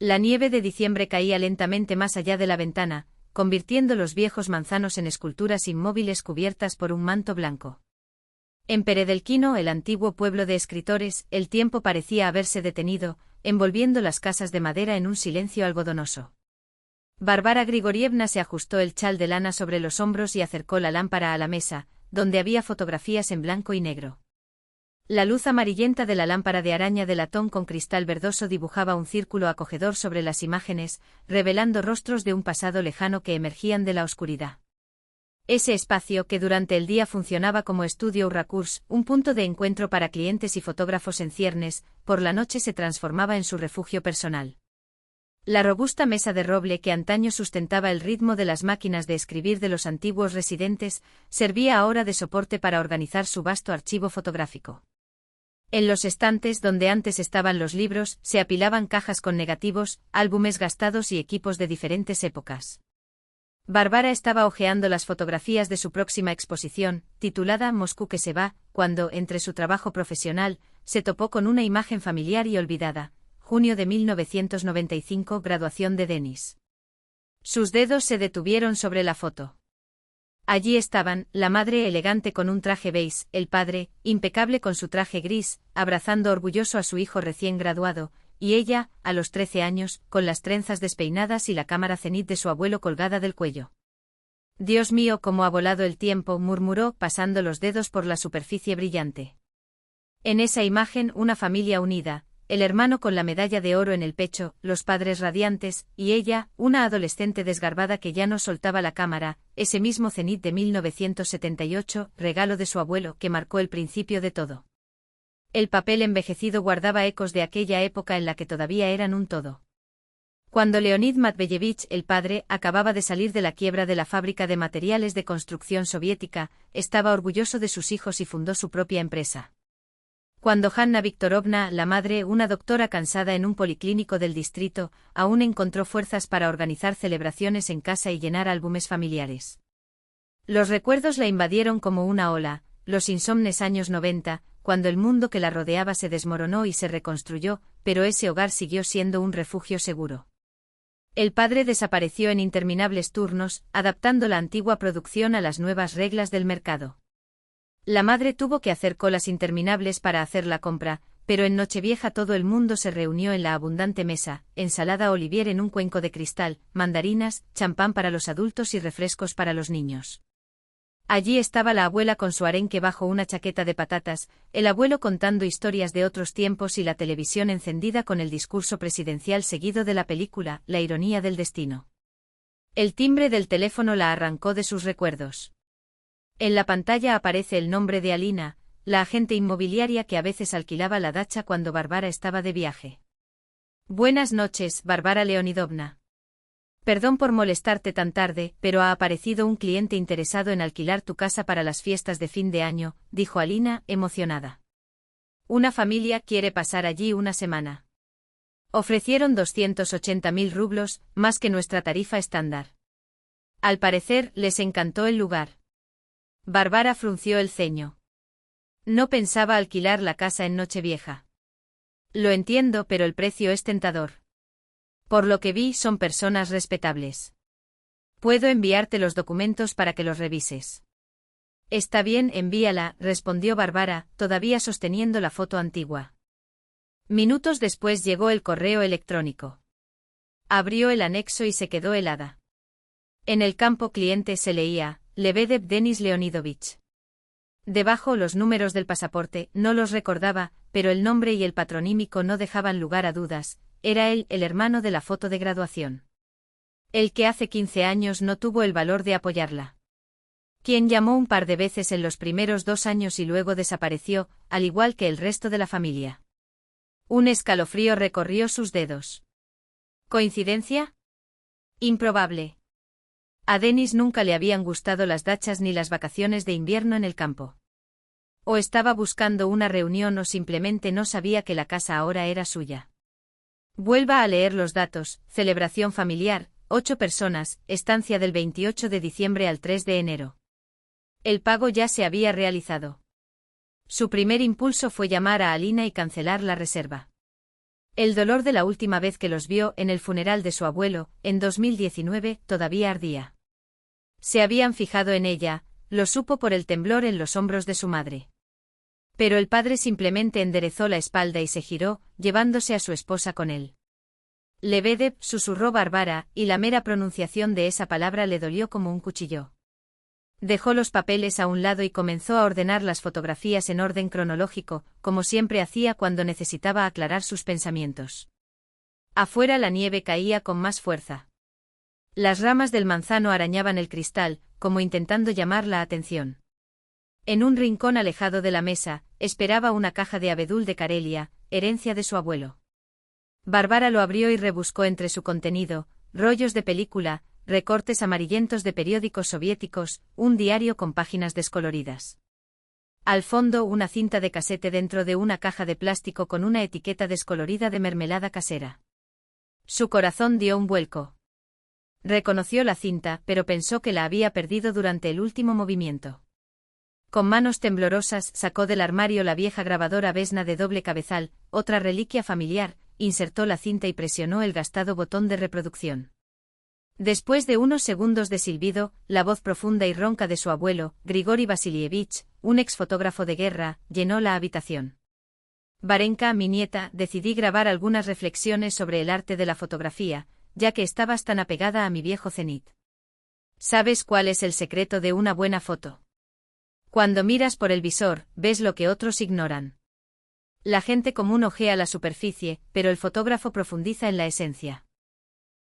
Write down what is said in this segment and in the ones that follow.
La nieve de diciembre caía lentamente más allá de la ventana, convirtiendo los viejos manzanos en esculturas inmóviles cubiertas por un manto blanco. En Peredelkino, el antiguo pueblo de escritores, el tiempo parecía haberse detenido, envolviendo las casas de madera en un silencio algodonoso. Varvara Grigorievna se ajustó el chal de lana sobre los hombros y acercó la lámpara a la mesa, donde había fotografías en blanco y negro. La luz amarillenta de la lámpara de araña de latón con cristal verdoso dibujaba un círculo acogedor sobre las imágenes, revelando rostros de un pasado lejano que emergían de la oscuridad. Ese espacio que durante el día funcionaba como estudio o recurs, un punto de encuentro para clientes y fotógrafos en ciernes, por la noche se transformaba en su refugio personal. La robusta mesa de roble que antaño sustentaba el ritmo de las máquinas de escribir de los antiguos residentes, servía ahora de soporte para organizar su vasto archivo fotográfico. En los estantes donde antes estaban los libros, se apilaban cajas con negativos, álbumes gastados y equipos de diferentes épocas. Varvara estaba hojeando las fotografías de su próxima exposición, titulada Moscú que se va, cuando, entre su trabajo profesional, se topó con una imagen familiar y olvidada. Junio de 1995, graduación de Denis. Sus dedos se detuvieron sobre la foto. Allí estaban, la madre elegante con un traje beige, el padre, impecable con su traje gris, abrazando orgulloso a su hijo recién graduado, y ella, a los 13 años, con las trenzas despeinadas y la cámara cenit de su abuelo colgada del cuello. Dios mío, cómo ha volado el tiempo, murmuró, pasando los dedos por la superficie brillante. En esa imagen, una familia unida, el hermano con la medalla de oro en el pecho, los padres radiantes, y ella, una adolescente desgarbada que ya no soltaba la cámara, ese mismo cenit de 1978, regalo de su abuelo, que marcó el principio de todo. El papel envejecido guardaba ecos de aquella época en la que todavía eran un todo. Cuando Leonid Matveyevich, el padre, acababa de salir de la quiebra de la fábrica de materiales de construcción soviética, estaba orgulloso de sus hijos y fundó su propia empresa. Cuando Hanna Viktorovna, la madre, una doctora cansada en un policlínico del distrito, aún encontró fuerzas para organizar celebraciones en casa y llenar álbumes familiares. Los recuerdos la invadieron como una ola, los insomnes años 90, cuando el mundo que la rodeaba se desmoronó y se reconstruyó, pero ese hogar siguió siendo un refugio seguro. El padre desapareció en interminables turnos, adaptando la antigua producción a las nuevas reglas del mercado. La madre tuvo que hacer colas interminables para hacer la compra, pero en Nochevieja todo el mundo se reunió en la abundante mesa, ensalada Olivier en un cuenco de cristal, mandarinas, champán para los adultos y refrescos para los niños. Allí estaba la abuela con su arenque bajo una chaqueta de patatas, el abuelo contando historias de otros tiempos y la televisión encendida con el discurso presidencial seguido de la película, La ironía del destino. El timbre del teléfono la arrancó de sus recuerdos. En la pantalla aparece el nombre de Alina, la agente inmobiliaria que a veces alquilaba la dacha cuando Varvara estaba de viaje. Buenas noches, Varvara Leonidovna. Perdón por molestarte tan tarde, pero ha aparecido un cliente interesado en alquilar tu casa para las fiestas de fin de año, dijo Alina, emocionada. Una familia quiere pasar allí una semana. Ofrecieron 280.000 rublos, más que nuestra tarifa estándar. Al parecer, les encantó el lugar. Varvara frunció el ceño. No pensaba alquilar la casa en Nochevieja. Lo entiendo, pero el precio es tentador. Por lo que vi, son personas respetables. Puedo enviarte los documentos para que los revises. Está bien, envíala, respondió Varvara, todavía sosteniendo la foto antigua. Minutos después llegó el correo electrónico. Abrió el anexo y se quedó helada. En el campo cliente se leía, Lebedev Denis Leonidovich. Debajo los números del pasaporte, no los recordaba, pero el nombre y el patronímico no dejaban lugar a dudas, era él, el hermano de la foto de graduación. El que hace 15 años no tuvo el valor de apoyarla. Quien llamó un par de veces en los primeros 2 años y luego desapareció, al igual que el resto de la familia. Un escalofrío recorrió sus dedos. ¿Coincidencia? Improbable. A Denis nunca le habían gustado las dachas ni las vacaciones de invierno en el campo. O estaba buscando una reunión o simplemente no sabía que la casa ahora era suya. Vuelva a leer los datos, celebración familiar, 8 personas, estancia del 28 de diciembre al 3 de enero. El pago ya se había realizado. Su primer impulso fue llamar a Alina y cancelar la reserva. El dolor de la última vez que los vio en el funeral de su abuelo, en 2019, todavía ardía. Se habían fijado en ella, lo supo por el temblor en los hombros de su madre. Pero el padre simplemente enderezó la espalda y se giró, llevándose a su esposa con él. Lebedev, susurró Bárbara, y la mera pronunciación de esa palabra le dolió como un cuchillo. Dejó los papeles a un lado y comenzó a ordenar las fotografías en orden cronológico, como siempre hacía cuando necesitaba aclarar sus pensamientos. Afuera la nieve caía con más fuerza. Las ramas del manzano arañaban el cristal, como intentando llamar la atención. En un rincón alejado de la mesa, esperaba una caja de abedul de Karelia, herencia de su abuelo. Bárbara lo abrió y rebuscó entre su contenido, rollos de película, recortes amarillentos de periódicos soviéticos, un diario con páginas descoloridas. Al fondo una cinta de casete dentro de una caja de plástico con una etiqueta descolorida de mermelada casera. Su corazón dio un vuelco. Reconoció la cinta, pero pensó que la había perdido durante el último movimiento. Con manos temblorosas sacó del armario la vieja grabadora Vesna de doble cabezal, otra reliquia familiar, insertó la cinta y presionó el gastado botón de reproducción. Después de unos segundos de silbido, la voz profunda y ronca de su abuelo, Grigori Vasilievich, un exfotógrafo de guerra, llenó la habitación. Varenka, mi nieta, decidí grabar algunas reflexiones sobre el arte de la fotografía, ya que estabas tan apegada a mi viejo cenit. ¿Sabes cuál es el secreto de una buena foto? Cuando miras por el visor, ves lo que otros ignoran. La gente común ojea la superficie, pero el fotógrafo profundiza en la esencia.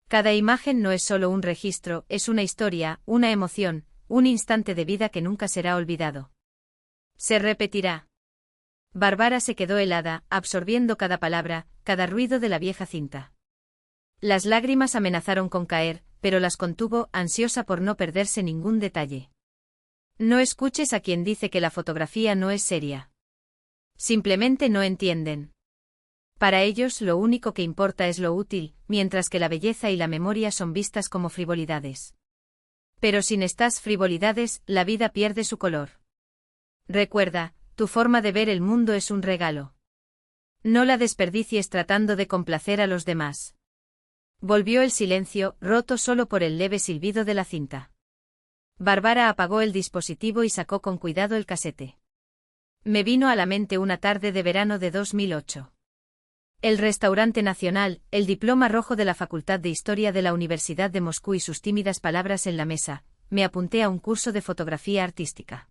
Cada imagen no es solo un registro, es una historia, una emoción, un instante de vida que nunca será olvidado. Se repetirá. Bárbara se quedó helada, absorbiendo cada palabra, cada ruido de la vieja cinta. Las lágrimas amenazaron con caer, pero las contuvo, ansiosa por no perderse ningún detalle. No escuches a quien dice que la fotografía no es seria. Simplemente no entienden. Para ellos lo único que importa es lo útil, mientras que la belleza y la memoria son vistas como frivolidades. Pero sin estas frivolidades, la vida pierde su color. Recuerda, tu forma de ver el mundo es un regalo. No la desperdicies tratando de complacer a los demás. Volvió el silencio, roto solo por el leve silbido de la cinta. Bárbara apagó el dispositivo y sacó con cuidado el casete. Me vino a la mente una tarde de verano de 2008. El restaurante nacional, el diploma rojo de la Facultad de Historia de la Universidad de Moscú y sus tímidas palabras en la mesa, me apunté a un curso de fotografía artística.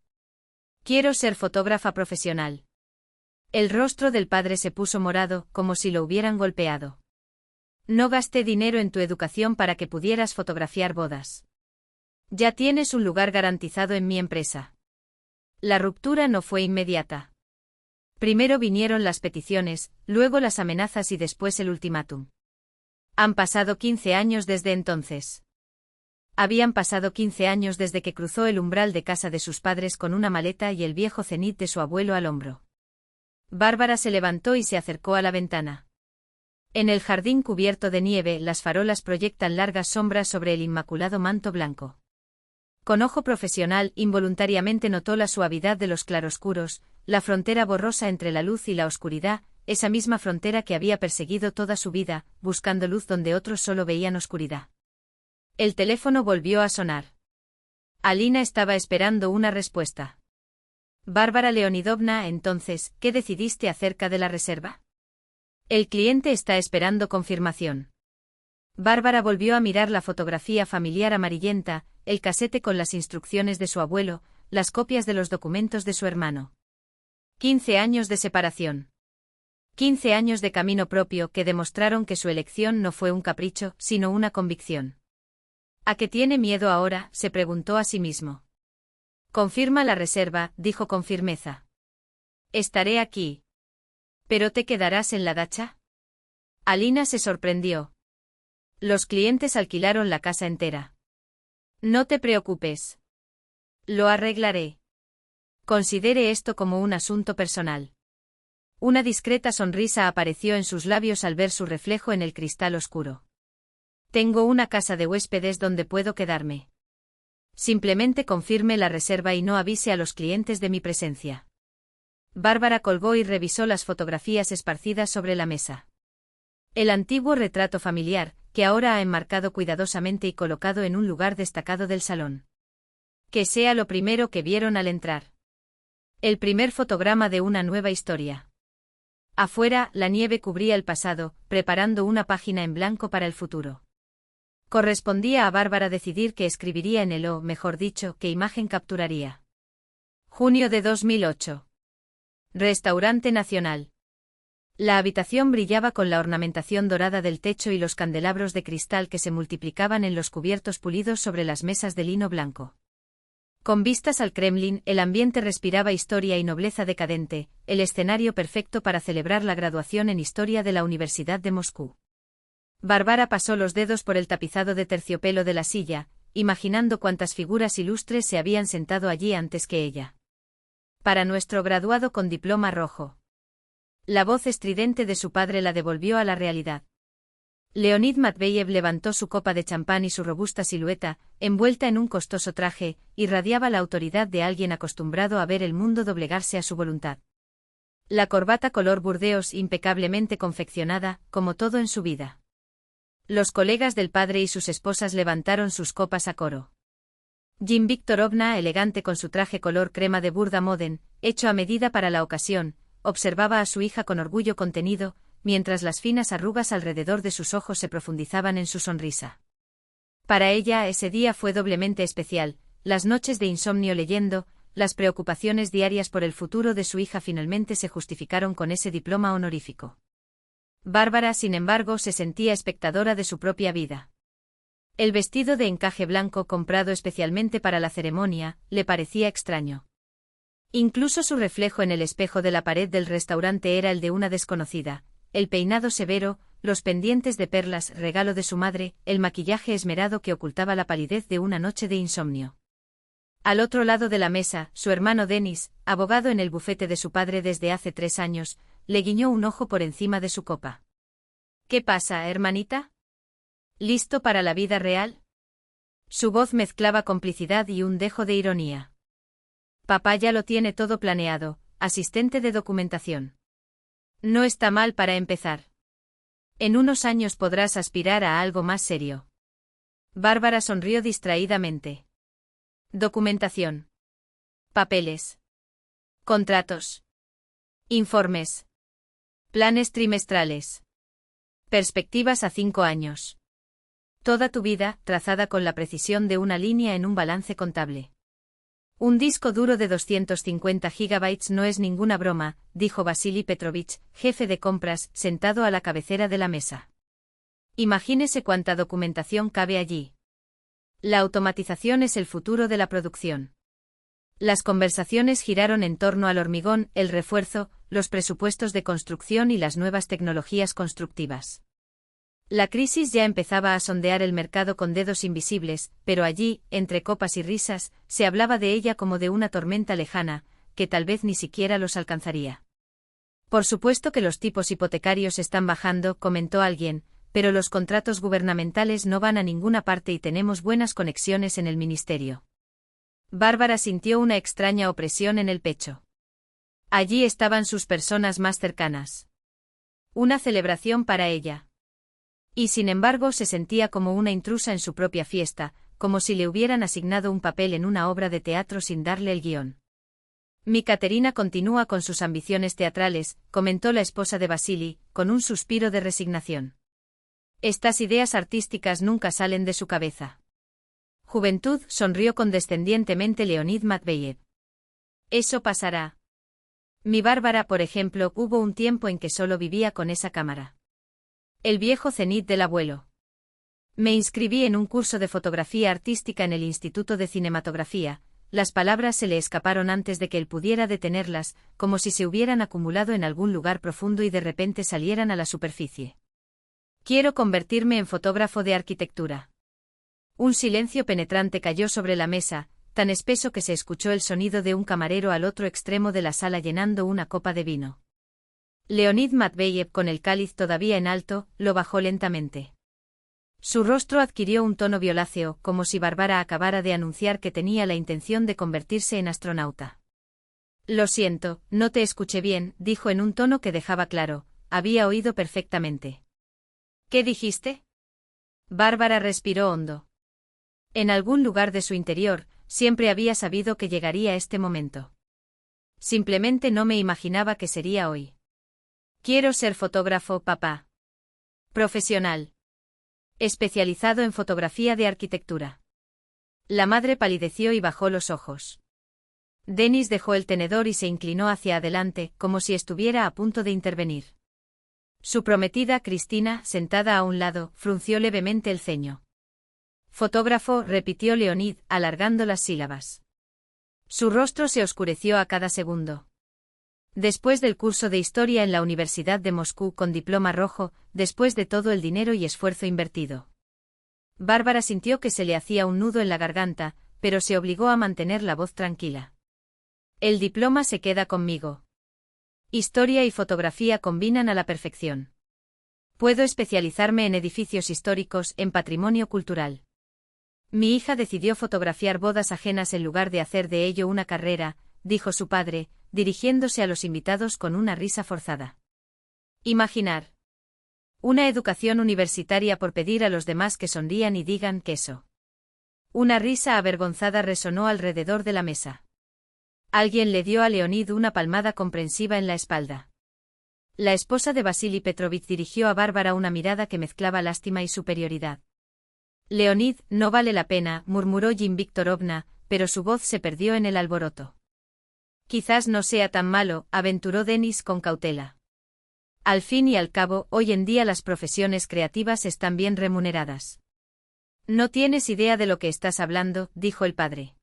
Quiero ser fotógrafa profesional. El rostro del padre se puso morado, como si lo hubieran golpeado. No gasté dinero en tu educación para que pudieras fotografiar bodas. Ya tienes un lugar garantizado en mi empresa. La ruptura no fue inmediata. Primero vinieron las peticiones, luego las amenazas y después el ultimátum. Han pasado 15 años desde entonces. Habían pasado 15 años desde que cruzó el umbral de casa de sus padres con una maleta y el viejo cenit de su abuelo al hombro. Bárbara se levantó y se acercó a la ventana. En el jardín cubierto de nieve, las farolas proyectan largas sombras sobre el inmaculado manto blanco. Con ojo profesional, involuntariamente notó la suavidad de los claroscuros, la frontera borrosa entre la luz y la oscuridad, esa misma frontera que había perseguido toda su vida, buscando luz donde otros solo veían oscuridad. El teléfono volvió a sonar. Alina estaba esperando una respuesta. Bárbara Leonidovna, entonces, ¿qué decidiste acerca de la reserva? El cliente está esperando confirmación. Bárbara volvió a mirar la fotografía familiar amarillenta, el casete con las instrucciones de su abuelo, las copias de los documentos de su hermano. 15 años de separación. 15 años de camino propio que demostraron que su elección no fue un capricho, sino una convicción. ¿A qué tiene miedo ahora?, se preguntó a sí mismo. Confirma la reserva, dijo con firmeza. Estaré aquí. ¿Pero te quedarás en la dacha? Alina se sorprendió. Los clientes alquilaron la casa entera. No te preocupes. Lo arreglaré. Considere esto como un asunto personal. Una discreta sonrisa apareció en sus labios al ver su reflejo en el cristal oscuro. Tengo una casa de huéspedes donde puedo quedarme. Simplemente confirme la reserva y no avise a los clientes de mi presencia. Bárbara colgó y revisó las fotografías esparcidas sobre la mesa. El antiguo retrato familiar, que ahora ha enmarcado cuidadosamente y colocado en un lugar destacado del salón. Que sea lo primero que vieron al entrar. El primer fotograma de una nueva historia. Afuera, la nieve cubría el pasado, preparando una página en blanco para el futuro. Correspondía a Bárbara decidir qué escribiría en él o, mejor dicho, qué imagen capturaría. Junio de 2008. Restaurante Nacional. La habitación brillaba con la ornamentación dorada del techo y los candelabros de cristal que se multiplicaban en los cubiertos pulidos sobre las mesas de lino blanco. Con vistas al Kremlin, el ambiente respiraba historia y nobleza decadente, el escenario perfecto para celebrar la graduación en Historia de la Universidad de Moscú. Bárbara pasó los dedos por el tapizado de terciopelo de la silla, imaginando cuántas figuras ilustres se habían sentado allí antes que ella. Para nuestro graduado con diploma rojo. La voz estridente de su padre la devolvió a la realidad. Leonid Matveyev levantó su copa de champán y su robusta silueta, envuelta en un costoso traje, irradiaba la autoridad de alguien acostumbrado a ver el mundo doblegarse a su voluntad. La corbata color burdeos impecablemente confeccionada, como todo en su vida. Los colegas del padre y sus esposas levantaron sus copas a coro. Jim Viktorovna, elegante con su traje color crema de burda moden, hecho a medida para la ocasión, observaba a su hija con orgullo contenido, mientras las finas arrugas alrededor de sus ojos se profundizaban en su sonrisa. Para ella ese día fue doblemente especial, las noches de insomnio leyendo, las preocupaciones diarias por el futuro de su hija finalmente se justificaron con ese diploma honorífico. Bárbara, sin embargo, se sentía espectadora de su propia vida. El vestido de encaje blanco comprado especialmente para la ceremonia, le parecía extraño. Incluso su reflejo en el espejo de la pared del restaurante era el de una desconocida, el peinado severo, los pendientes de perlas regalo de su madre, el maquillaje esmerado que ocultaba la palidez de una noche de insomnio. Al otro lado de la mesa, su hermano Denis, abogado en el bufete de su padre desde hace 3 años, le guiñó un ojo por encima de su copa. ¿Qué pasa, hermanita? ¿Listo para la vida real? Su voz mezclaba complicidad y un dejo de ironía. Papá ya lo tiene todo planeado, asistente de documentación. No está mal para empezar. En unos años podrás aspirar a algo más serio. Bárbara sonrió distraídamente. Documentación. Papeles. Contratos. Informes. Planes trimestrales. Perspectivas a 5 años. Toda tu vida, trazada con la precisión de una línea en un balance contable. Un disco duro de 250 gigabytes no es ninguna broma, dijo Vasily Petrovich, jefe de compras, sentado a la cabecera de la mesa. Imagínese cuánta documentación cabe allí. La automatización es el futuro de la producción. Las conversaciones giraron en torno al hormigón, el refuerzo, los presupuestos de construcción y las nuevas tecnologías constructivas. La crisis ya empezaba a sondear el mercado con dedos invisibles, pero allí, entre copas y risas, se hablaba de ella como de una tormenta lejana, que tal vez ni siquiera los alcanzaría. Por supuesto que los tipos hipotecarios están bajando, comentó alguien, pero los contratos gubernamentales no van a ninguna parte y tenemos buenas conexiones en el ministerio. Bárbara sintió una extraña opresión en el pecho. Allí estaban sus personas más cercanas. Una celebración para ella. Y sin embargo se sentía como una intrusa en su propia fiesta, como si le hubieran asignado un papel en una obra de teatro sin darle el guión. Mi Caterina continúa con sus ambiciones teatrales, comentó la esposa de Vasily, con un suspiro de resignación. Estas ideas artísticas nunca salen de su cabeza. Juventud, sonrió condescendientemente Leonid Matveyev. Eso pasará. Mi Bárbara, por ejemplo, hubo un tiempo en que solo vivía con esa cámara. El viejo cenit del abuelo. Me inscribí en un curso de fotografía artística en el Instituto de Cinematografía. Las palabras se le escaparon antes de que él pudiera detenerlas, como si se hubieran acumulado en algún lugar profundo y de repente salieran a la superficie. Quiero convertirme en fotógrafo de arquitectura. Un silencio penetrante cayó sobre la mesa, tan espeso que se escuchó el sonido de un camarero al otro extremo de la sala llenando una copa de vino. Leonid Matveyev, con el cáliz todavía en alto, lo bajó lentamente. Su rostro adquirió un tono violáceo, como si Bárbara acabara de anunciar que tenía la intención de convertirse en astronauta. Lo siento, no te escuché bien, dijo en un tono que dejaba claro, había oído perfectamente. ¿Qué dijiste? Bárbara respiró hondo. En algún lugar de su interior, siempre había sabido que llegaría este momento. Simplemente no me imaginaba que sería hoy. Quiero ser fotógrafo, papá. Profesional. Especializado en fotografía de arquitectura. La madre palideció y bajó los ojos. Denis dejó el tenedor y se inclinó hacia adelante, como si estuviera a punto de intervenir. Su prometida, Cristina, sentada a un lado, frunció levemente el ceño. Fotógrafo, repitió Leonid, alargando las sílabas. Su rostro se oscureció a cada segundo. Después del curso de historia en la Universidad de Moscú con diploma rojo, después de todo el dinero y esfuerzo invertido. Bárbara sintió que se le hacía un nudo en la garganta, pero se obligó a mantener la voz tranquila. El diploma se queda conmigo. Historia y fotografía combinan a la perfección. Puedo especializarme en edificios históricos, en patrimonio cultural. Mi hija decidió fotografiar bodas ajenas en lugar de hacer de ello una carrera, dijo su padre, dirigiéndose a los invitados con una risa forzada. Imaginar. Una educación universitaria por pedir a los demás que sonrían y digan queso. Una risa avergonzada resonó alrededor de la mesa. Alguien le dio a Leonid una palmada comprensiva en la espalda. La esposa de Vasily Petrovich dirigió a Bárbara una mirada que mezclaba lástima y superioridad. Leonid, no vale la pena, murmuró Jim Viktorovna, pero su voz se perdió en el alboroto. Quizás no sea tan malo, aventuró Denis con cautela. Al fin y al cabo, hoy en día las profesiones creativas están bien remuneradas. No tienes idea de lo que estás hablando, dijo el padre.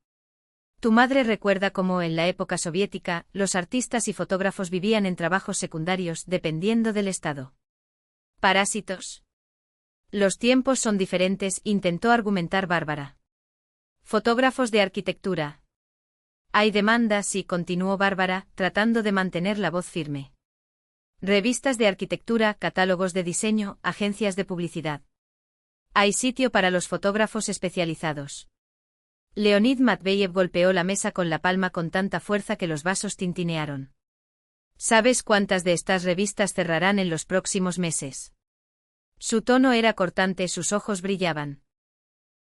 Tu madre recuerda cómo en la época soviética, los artistas y fotógrafos vivían en trabajos secundarios dependiendo del estado. Parásitos. Los tiempos son diferentes, intentó argumentar Bárbara. Fotógrafos de arquitectura. Hay demanda, sí, continuó Bárbara, tratando de mantener la voz firme. Revistas de arquitectura, catálogos de diseño, agencias de publicidad. Hay sitio para los fotógrafos especializados. Leonid Matveyev golpeó la mesa con la palma con tanta fuerza que los vasos tintinearon. ¿Sabes cuántas de estas revistas cerrarán en los próximos meses? Su tono era cortante, sus ojos brillaban.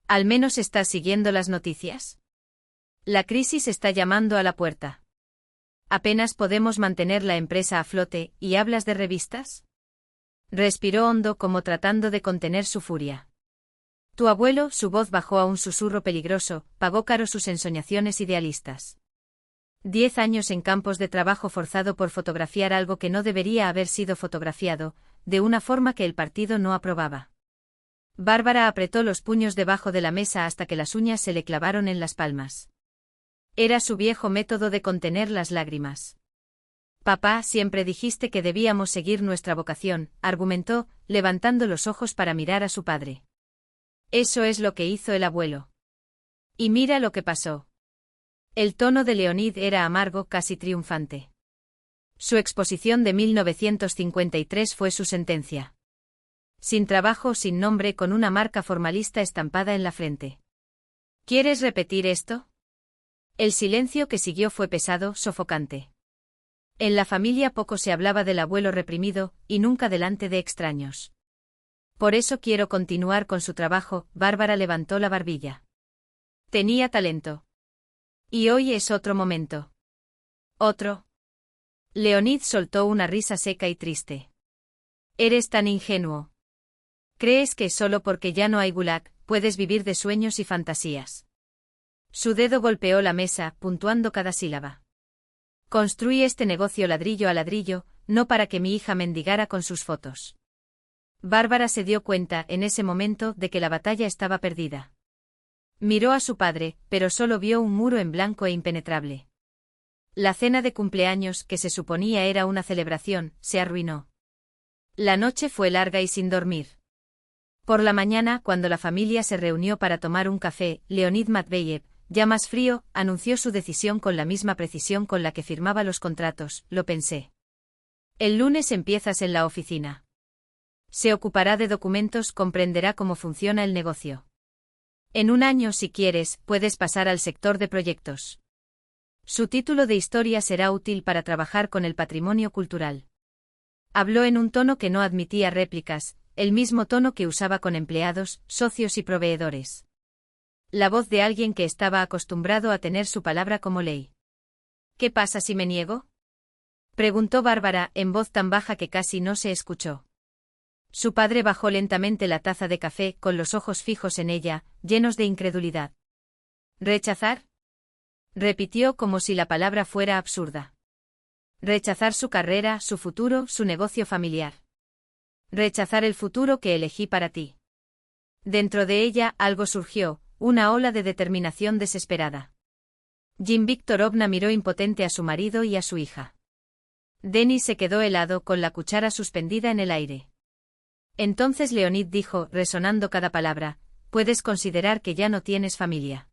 ¿Al menos estás siguiendo las noticias? La crisis está llamando a la puerta. ¿Apenas podemos mantener la empresa a flote, y hablas de revistas? Respiró hondo como tratando de contener su furia. Tu abuelo, su voz bajó a un susurro peligroso, pagó caro sus ensoñaciones idealistas. 10 años en campos de trabajo forzado por fotografiar algo que no debería haber sido fotografiado, de una forma que el partido no aprobaba. Bárbara apretó los puños debajo de la mesa hasta que las uñas se le clavaron en las palmas. Era su viejo método de contener las lágrimas. Papá, siempre dijiste que debíamos seguir nuestra vocación, argumentó, levantando los ojos para mirar a su padre. Eso es lo que hizo el abuelo. Y mira lo que pasó. El tono de Leonid era amargo, casi triunfante. Su exposición de 1953 fue su sentencia. Sin trabajo, sin nombre, con una marca formalista estampada en la frente. ¿Quieres repetir esto? El silencio que siguió fue pesado, sofocante. En la familia poco se hablaba del abuelo reprimido, y nunca delante de extraños. Por eso quiero continuar con su trabajo, Bárbara levantó la barbilla. Tenía talento. Y hoy es otro momento. ¿Otro? Leonid soltó una risa seca y triste. Eres tan ingenuo. ¿Crees que solo porque ya no hay gulag, puedes vivir de sueños y fantasías? Su dedo golpeó la mesa, puntuando cada sílaba. Construí este negocio ladrillo a ladrillo, no para que mi hija mendigara con sus fotos. Bárbara se dio cuenta, en ese momento, de que la batalla estaba perdida. Miró a su padre, pero solo vio un muro en blanco e impenetrable. La cena de cumpleaños, que se suponía era una celebración, se arruinó. La noche fue larga y sin dormir. Por la mañana, cuando la familia se reunió para tomar un café, Leonid Matveyev, ya más frío, anunció su decisión con la misma precisión con la que firmaba los contratos, lo pensé. El lunes empiezas en la oficina. Se ocupará de documentos, comprenderá cómo funciona el negocio. En un año, si quieres, puedes pasar al sector de proyectos. Su título de historia será útil para trabajar con el patrimonio cultural. Habló en un tono que no admitía réplicas, el mismo tono que usaba con empleados, socios y proveedores. La voz de alguien que estaba acostumbrado a tener su palabra como ley. ¿Qué pasa si me niego?, preguntó Bárbara, en voz tan baja que casi no se escuchó. Su padre bajó lentamente la taza de café, con los ojos fijos en ella, llenos de incredulidad. ¿Rechazar?, repitió como si la palabra fuera absurda. Rechazar su carrera, su futuro, su negocio familiar. Rechazar el futuro que elegí para ti. Dentro de ella algo surgió, una ola de determinación desesperada. Jean Viktorovna miró impotente a su marido y a su hija. Denis se quedó helado, con la cuchara suspendida en el aire. Entonces Leonid dijo, resonando cada palabra: puedes considerar que ya no tienes familia.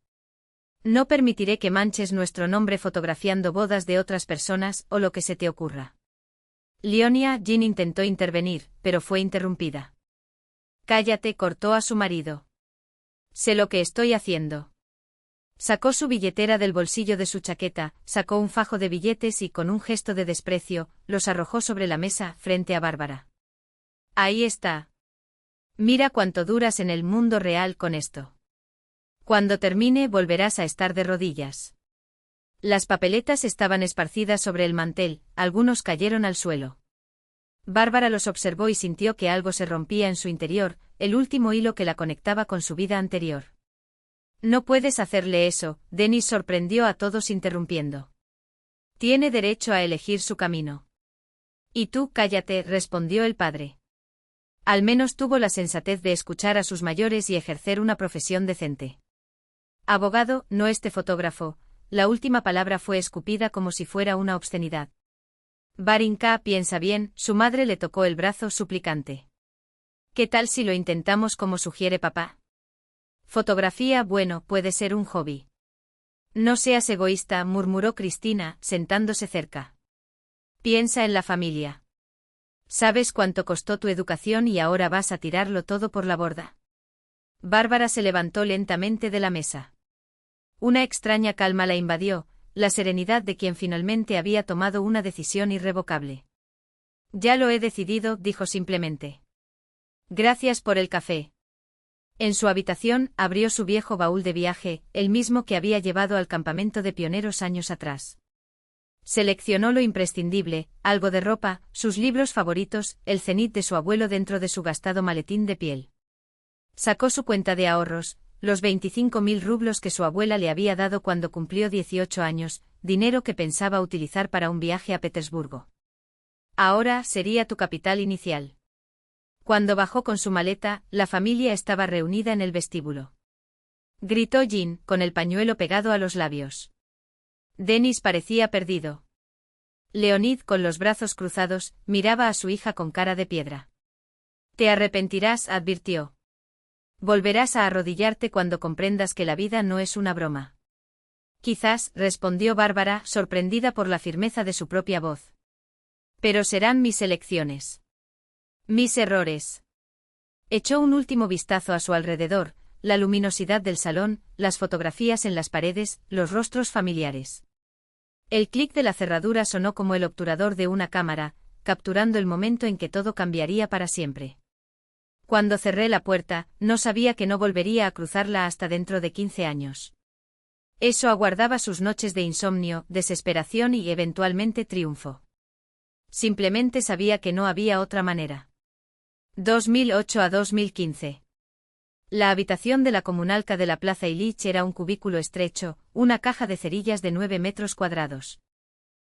No permitiré que manches nuestro nombre fotografiando bodas de otras personas, o lo que se te ocurra. Leonia, Jean intentó intervenir, pero fue interrumpida. Cállate, cortó a su marido. Sé lo que estoy haciendo. Sacó su billetera del bolsillo de su chaqueta, sacó un fajo de billetes y, con un gesto de desprecio, los arrojó sobre la mesa, frente a Bárbara. Ahí está. Mira cuánto duras en el mundo real con esto. Cuando termine volverás a estar de rodillas. Las papeletas estaban esparcidas sobre el mantel, algunos cayeron al suelo. Bárbara los observó y sintió que algo se rompía en su interior, el último hilo que la conectaba con su vida anterior. No puedes hacerle eso, Denis sorprendió a todos interrumpiendo. Tiene derecho a elegir su camino. Y tú cállate, respondió el padre. Al menos tuvo la sensatez de escuchar a sus mayores y ejercer una profesión decente. Abogado, no este fotógrafo. La última palabra fue escupida como si fuera una obscenidad. Varinka, piensa bien, su madre le tocó el brazo suplicante. ¿Qué tal si lo intentamos como sugiere papá? Fotografía, bueno, puede ser un hobby. No seas egoísta, murmuró Cristina, sentándose cerca. Piensa en la familia. ¿Sabes cuánto costó tu educación y ahora vas a tirarlo todo por la borda? Bárbara se levantó lentamente de la mesa. Una extraña calma la invadió, la serenidad de quien finalmente había tomado una decisión irrevocable. Ya lo he decidido, dijo simplemente. Gracias por el café. En su habitación, abrió su viejo baúl de viaje, el mismo que había llevado al campamento de pioneros años atrás. Seleccionó lo imprescindible, algo de ropa, sus libros favoritos, el cenit de su abuelo dentro de su gastado maletín de piel. Sacó su cuenta de ahorros, los 25.000 rublos que su abuela le había dado cuando cumplió 18 años, dinero que pensaba utilizar para un viaje a Petersburgo. Ahora sería tu capital inicial. Cuando bajó con su maleta, la familia estaba reunida en el vestíbulo. Gritó Jean, con el pañuelo pegado a los labios. Denis parecía perdido. Leonid, con los brazos cruzados, miraba a su hija con cara de piedra. Te arrepentirás, advirtió. Volverás a arrodillarte cuando comprendas que la vida no es una broma. Quizás, respondió Bárbara, sorprendida por la firmeza de su propia voz. Pero serán mis elecciones. Mis errores. Echó un último vistazo a su alrededor, la luminosidad del salón, las fotografías en las paredes, los rostros familiares. El clic de la cerradura sonó como el obturador de una cámara, capturando el momento en que todo cambiaría para siempre. Cuando cerré la puerta, no sabía que no volvería a cruzarla hasta dentro de 15 años. Eso aguardaba sus noches de insomnio, desesperación y eventualmente triunfo. Simplemente sabía que no había otra manera. 2008 a 2015. La habitación de la comunalca de la Plaza Illich era un cubículo estrecho, una caja de cerillas de 9 metros cuadrados.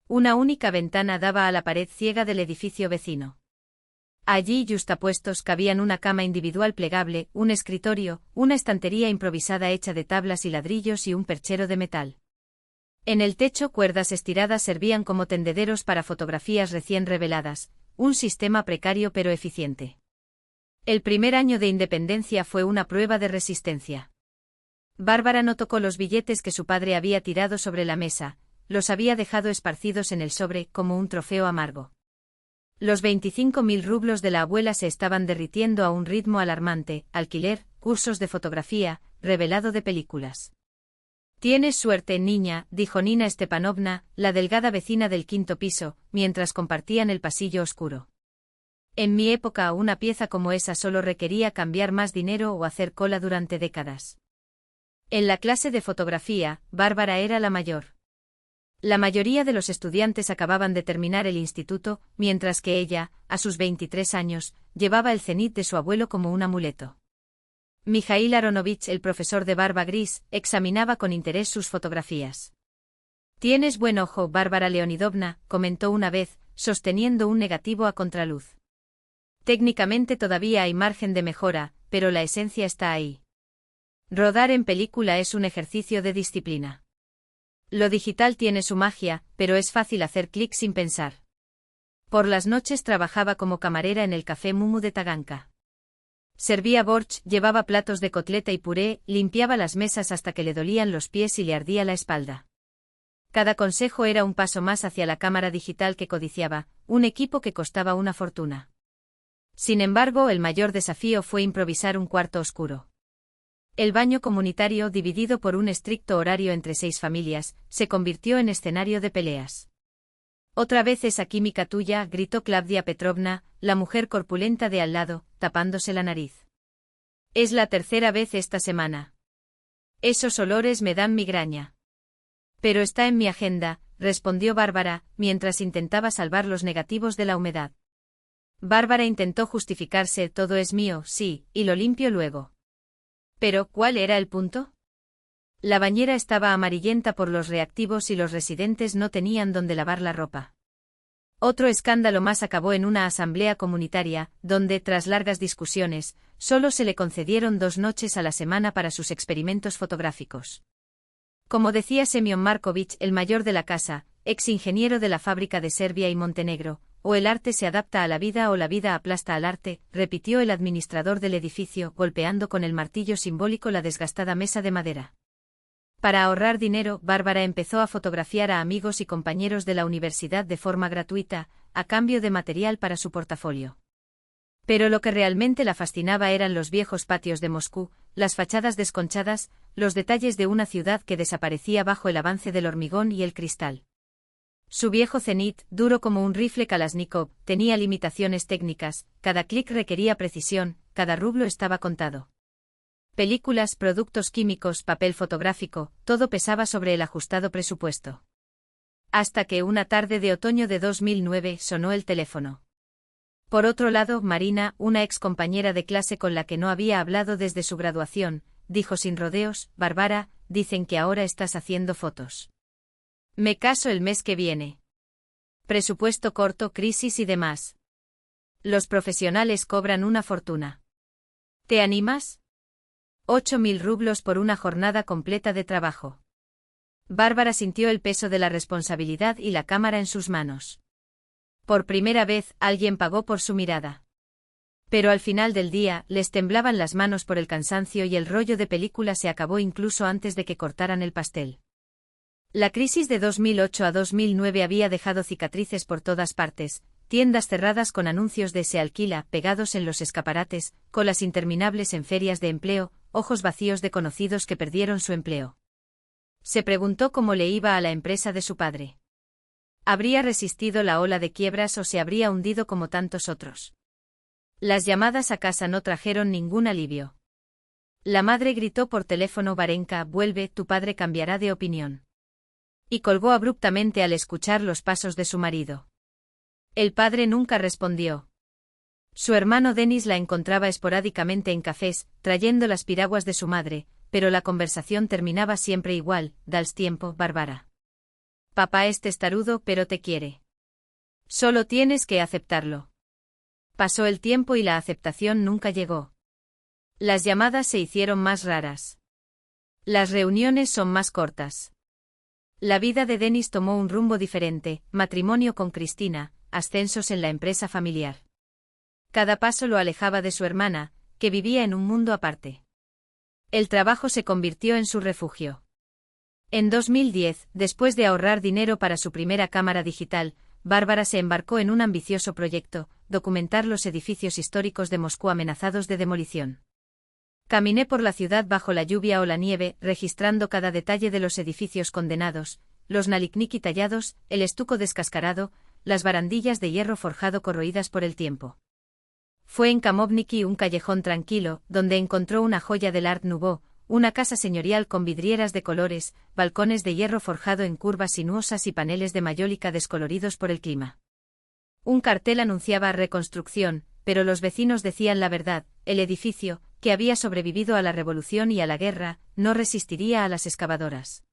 Una única ventana daba a la pared ciega del edificio vecino. Allí, yuxtapuestos, cabían una cama individual plegable, un escritorio, una estantería improvisada hecha de tablas y ladrillos y un perchero de metal. En el techo, cuerdas estiradas servían como tendederos para fotografías recién reveladas, un sistema precario pero eficiente. El primer año de independencia fue una prueba de resistencia. Bárbara no tocó los billetes que su padre había tirado sobre la mesa, los había dejado esparcidos en el sobre como un trofeo amargo. Los 25.000 rublos de la abuela se estaban derritiendo a un ritmo alarmante, alquiler, cursos de fotografía, revelado de películas. Tienes suerte, niña, dijo Nina Stepanovna, la delgada vecina del quinto piso, mientras compartían el pasillo oscuro. En mi época una pieza como esa solo requería cambiar más dinero o hacer cola durante décadas. En la clase de fotografía, Bárbara era la mayor. La mayoría de los estudiantes acababan de terminar el instituto, mientras que ella, a sus 23 años, llevaba el cenit de su abuelo como un amuleto. Mijail Aronovich, el profesor de barba gris, examinaba con interés sus fotografías. «Tienes buen ojo, Bárbara Leonidovna», comentó una vez, sosteniendo un negativo a contraluz. «Técnicamente todavía hay margen de mejora, pero la esencia está ahí. Rodar en película es un ejercicio de disciplina. Lo digital tiene su magia, pero es fácil hacer clic sin pensar». Por las noches trabajaba como camarera en el café Mumu de Taganka. Servía borsch, llevaba platos de cotleta y puré, limpiaba las mesas hasta que le dolían los pies y le ardía la espalda. Cada consejo era un paso más hacia la cámara digital que codiciaba, un equipo que costaba una fortuna. Sin embargo, el mayor desafío fue improvisar un cuarto oscuro. El baño comunitario, dividido por un estricto horario entre 6 familias, se convirtió en escenario de peleas. «Otra vez esa química tuya», gritó Claudia Petrovna, la mujer corpulenta de al lado, tapándose la nariz. «Es la tercera vez esta semana. Esos olores me dan migraña». «Pero está en mi agenda», respondió Bárbara, mientras intentaba salvar los negativos de la humedad. Bárbara intentó justificarse: «Todo es mío, sí, y lo limpio luego». Pero, ¿cuál era el punto? La bañera estaba amarillenta por los reactivos y los residentes no tenían donde lavar la ropa. Otro escándalo más acabó en una asamblea comunitaria, donde, tras largas discusiones, solo se le concedieron 2 noches a la semana para sus experimentos fotográficos. Como decía Semyon Markovich, el mayor de la casa, ex ingeniero de la fábrica de Serbia y Montenegro, o el arte se adapta a la vida o la vida aplasta al arte, repitió el administrador del edificio, golpeando con el martillo simbólico la desgastada mesa de madera. Para ahorrar dinero, Bárbara empezó a fotografiar a amigos y compañeros de la universidad de forma gratuita, a cambio de material para su portafolio. Pero lo que realmente la fascinaba eran los viejos patios de Moscú, las fachadas desconchadas, los detalles de una ciudad que desaparecía bajo el avance del hormigón y el cristal. Su viejo cenit, duro como un rifle Kalashnikov, tenía limitaciones técnicas, cada clic requería precisión, cada rublo estaba contado. Películas, productos químicos, papel fotográfico, todo pesaba sobre el ajustado presupuesto. Hasta que una tarde de otoño de 2009 sonó el teléfono. Por otro lado, Marina, una ex compañera de clase con la que no había hablado desde su graduación, dijo sin rodeos: «Bárbara, dicen que ahora estás haciendo fotos. Me caso el mes que viene. Presupuesto corto, crisis y demás. Los profesionales cobran una fortuna. ¿Te animas? 8.000 rublos por una jornada completa de trabajo». Bárbara sintió el peso de la responsabilidad y la cámara en sus manos. Por primera vez, alguien pagó por su mirada. Pero al final del día, les temblaban las manos por el cansancio y el rollo de película se acabó incluso antes de que cortaran el pastel. La crisis de 2008 a 2009 había dejado cicatrices por todas partes, tiendas cerradas con anuncios de «se alquila» pegados en los escaparates, colas interminables en ferias de empleo, ojos vacíos de conocidos que perdieron su empleo. Se preguntó cómo le iba a la empresa de su padre. ¿Habría resistido la ola de quiebras o se habría hundido como tantos otros? Las llamadas a casa no trajeron ningún alivio. La madre gritó por teléfono: «Varenka, vuelve, tu padre cambiará de opinión». Y colgó abruptamente al escuchar los pasos de su marido. El padre nunca respondió. Su hermano Denis la encontraba esporádicamente en cafés, trayendo las piraguas de su madre, pero la conversación terminaba siempre igual: «Dals tiempo, Bárbara. Papá es testarudo, pero te quiere. Solo tienes que aceptarlo». Pasó el tiempo y la aceptación nunca llegó. Las llamadas se hicieron más raras. Las reuniones son más cortas. La vida de Denis tomó un rumbo diferente: matrimonio con Cristina, ascensos en la empresa familiar. Cada paso lo alejaba de su hermana, que vivía en un mundo aparte. El trabajo se convirtió en su refugio. En 2010, después de ahorrar dinero para su primera cámara digital, Bárbara se embarcó en un ambicioso proyecto: documentar los edificios históricos de Moscú amenazados de demolición. Caminé por la ciudad bajo la lluvia o la nieve, registrando cada detalle de los edificios condenados, los nalikniki tallados, el estuco descascarado, las barandillas de hierro forjado corroídas por el tiempo. Fue en Kamovniki, un callejón tranquilo, donde encontró una joya del Art Nouveau, una casa señorial con vidrieras de colores, balcones de hierro forjado en curvas sinuosas y paneles de mayólica descoloridos por el clima. Un cartel anunciaba reconstrucción, pero los vecinos decían la verdad: el edificio, que había sobrevivido a la revolución y a la guerra, no resistiría a las excavadoras.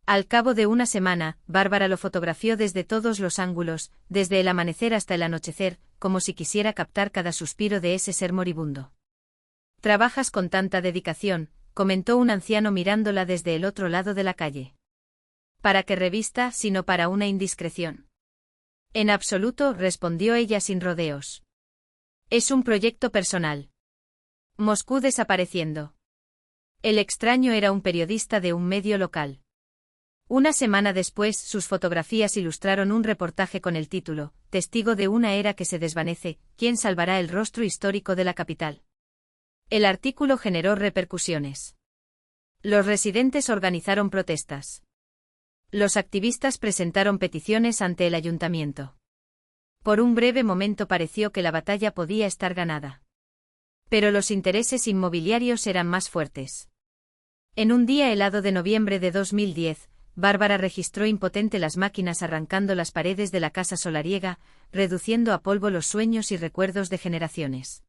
Al cabo de una semana, Bárbara lo fotografió desde todos los ángulos, desde el amanecer hasta el anochecer, como si quisiera captar cada suspiro de ese ser moribundo. «Trabajas con tanta dedicación», comentó un anciano mirándola desde el otro lado de la calle. «¿Para qué revista, sino para una indiscreción?» «En absoluto», respondió ella sin rodeos. «Es un proyecto personal». Moscú desapareciendo. El extraño era un periodista de un medio local. Una semana después, sus fotografías ilustraron un reportaje con el título «Testigo de una era que se desvanece, ¿quién salvará el rostro histórico de la capital?». El artículo generó repercusiones. Los residentes organizaron protestas. Los activistas presentaron peticiones ante el ayuntamiento. Por un breve momento pareció que la batalla podía estar ganada. Pero los intereses inmobiliarios eran más fuertes. En un día helado de noviembre de 2010, Bárbara registró impotente las máquinas arrancando las paredes de la casa solariega, reduciendo a polvo los sueños y recuerdos de generaciones.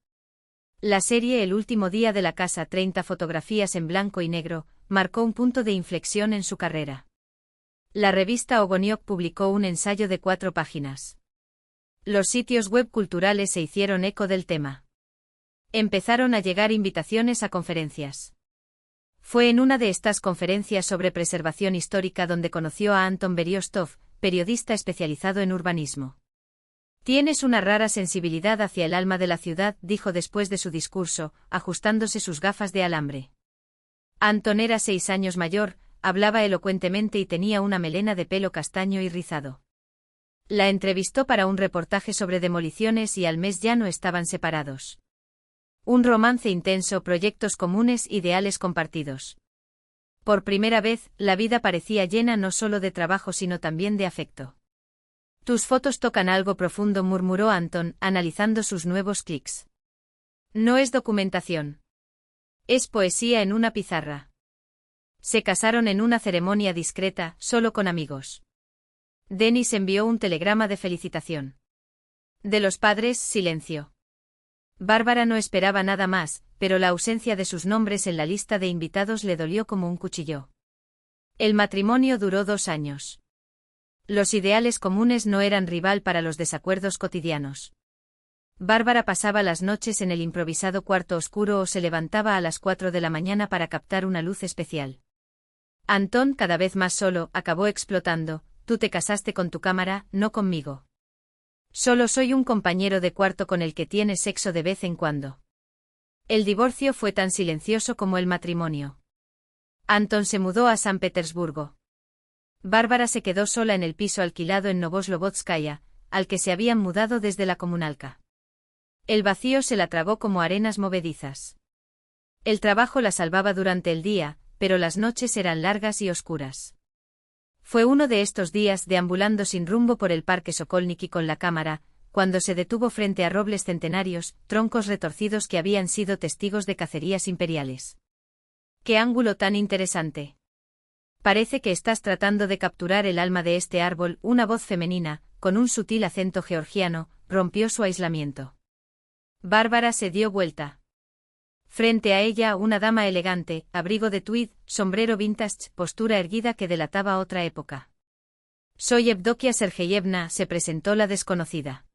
La serie El último día de la casa, 30 fotografías en blanco y negro, marcó un punto de inflexión en su carrera. La revista Ogoniok publicó un ensayo de 4 páginas. Los sitios web culturales se hicieron eco del tema. Empezaron a llegar invitaciones a conferencias. Fue en una de estas conferencias sobre preservación histórica donde conoció a Anton Beriostov, periodista especializado en urbanismo. «Tienes una rara sensibilidad hacia el alma de la ciudad», dijo después de su discurso, ajustándose sus gafas de alambre. Anton era 6 años mayor, hablaba elocuentemente y tenía una melena de pelo castaño y rizado. La entrevistó para un reportaje sobre demoliciones y al mes ya no estaban separados. Un romance intenso, proyectos comunes, ideales compartidos. Por primera vez, la vida parecía llena no solo de trabajo sino también de afecto. «Tus fotos tocan algo profundo», murmuró Anton, analizando sus nuevos clics. «No es documentación. Es poesía en una pizarra». Se casaron en una ceremonia discreta, solo con amigos. Denis envió un telegrama de felicitación. De los padres, silencio. Bárbara no esperaba nada más, pero la ausencia de sus nombres en la lista de invitados le dolió como un cuchillo. El matrimonio duró 2 años. Los ideales comunes no eran rival para los desacuerdos cotidianos. Bárbara pasaba las noches en el improvisado cuarto oscuro o se levantaba a las 4 de la mañana para captar una luz especial. Antón, cada vez más solo, acabó explotando: «Tú te casaste con tu cámara, no conmigo. Solo soy un compañero de cuarto con el que tienes sexo de vez en cuando». El divorcio fue tan silencioso como el matrimonio. Anton se mudó a San Petersburgo. Bárbara se quedó sola en el piso alquilado en Novoslobodskaya, al que se habían mudado desde la comunalca. El vacío se la tragó como arenas movedizas. El trabajo la salvaba durante el día, pero las noches eran largas y oscuras. Fue uno de estos días, deambulando sin rumbo por el parque Sokolniki con la cámara, cuando se detuvo frente a robles centenarios, troncos retorcidos que habían sido testigos de cacerías imperiales. «¡Qué ángulo tan interesante! Parece que estás tratando de capturar el alma de este árbol», una voz femenina, con un sutil acento georgiano, rompió su aislamiento. Bárbara se dio vuelta. Frente a ella una dama elegante, abrigo de tweed, sombrero vintage, postura erguida que delataba otra época. «Soy Evdokia Sergeyevna», se presentó la desconocida.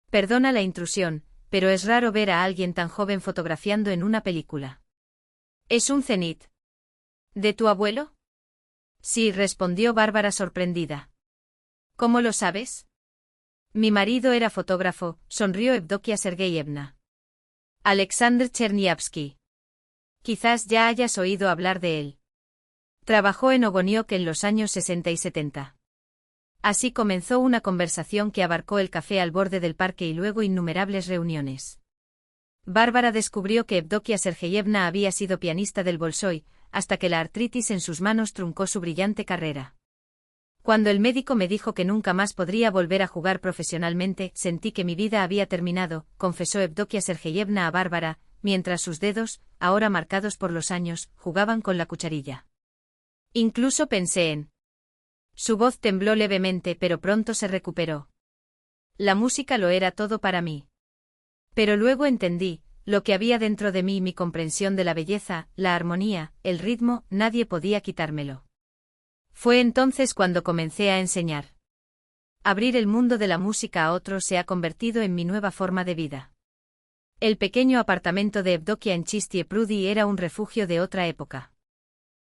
«Perdona la intrusión, pero es raro ver a alguien tan joven fotografiando en una película». «¿Es un cenit de tu abuelo?». «Sí», respondió Bárbara sorprendida. «¿Cómo lo sabes?». «Mi marido era fotógrafo», sonrió Evdokia Sergeyevna. «Alexander Cherniavsky. Quizás ya hayas oído hablar de él. Trabajó en Ogoniok en los años 60 y 70. Así comenzó una conversación que abarcó el café al borde del parque y luego innumerables reuniones. Bárbara descubrió que Evdokia Sergeyevna había sido pianista del Bolshoi, hasta que la artritis en sus manos truncó su brillante carrera. Cuando el médico me dijo que nunca más podría volver a jugar profesionalmente, sentí que mi vida había terminado, confesó Evdokia Sergeyevna a Bárbara, mientras sus dedos, ahora marcados por los años, jugaban con la cucharilla. Incluso pensé en... Su voz tembló levemente, pero pronto se recuperó. La música lo era todo para mí. Pero luego entendí, lo que había dentro de mí, mi comprensión de la belleza, la armonía, el ritmo, nadie podía quitármelo. Fue entonces cuando comencé a enseñar. Abrir el mundo de la música a otros se ha convertido en mi nueva forma de vida. El pequeño apartamento de Evdokia en Chistie Prudi era un refugio de otra época.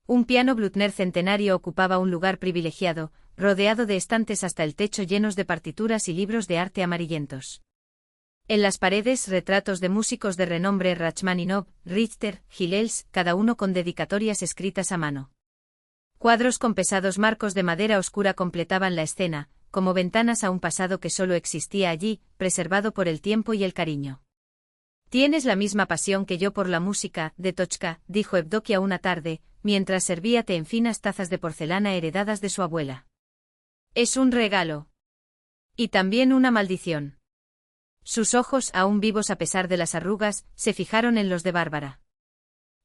Un piano Blüthner centenario ocupaba un lugar privilegiado, rodeado de estantes hasta el techo llenos de partituras y libros de arte amarillentos. En las paredes, retratos de músicos de renombre: Rachmaninoff, Richter, Hillels, cada uno con dedicatorias escritas a mano. Cuadros con pesados marcos de madera oscura completaban la escena, como ventanas a un pasado que solo existía allí, preservado por el tiempo y el cariño. «Tienes la misma pasión que yo por la música, Detochka», dijo Evdokia una tarde, mientras servía té en finas tazas de porcelana heredadas de su abuela. «Es un regalo. Y también una maldición». Sus ojos, aún vivos a pesar de las arrugas, se fijaron en los de Bárbara.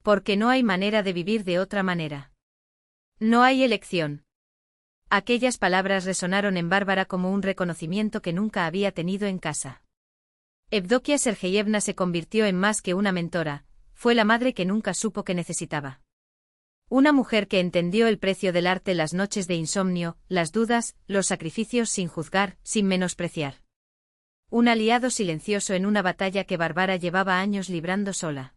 «Porque no hay manera de vivir de otra manera. No hay elección». Aquellas palabras resonaron en Bárbara como un reconocimiento que nunca había tenido en casa. Evdokia Sergeyevna se convirtió en más que una mentora, fue la madre que nunca supo que necesitaba. Una mujer que entendió el precio del arte, las noches de insomnio, las dudas, los sacrificios, sin juzgar, sin menospreciar. Un aliado silencioso en una batalla que Bárbara llevaba años librando sola.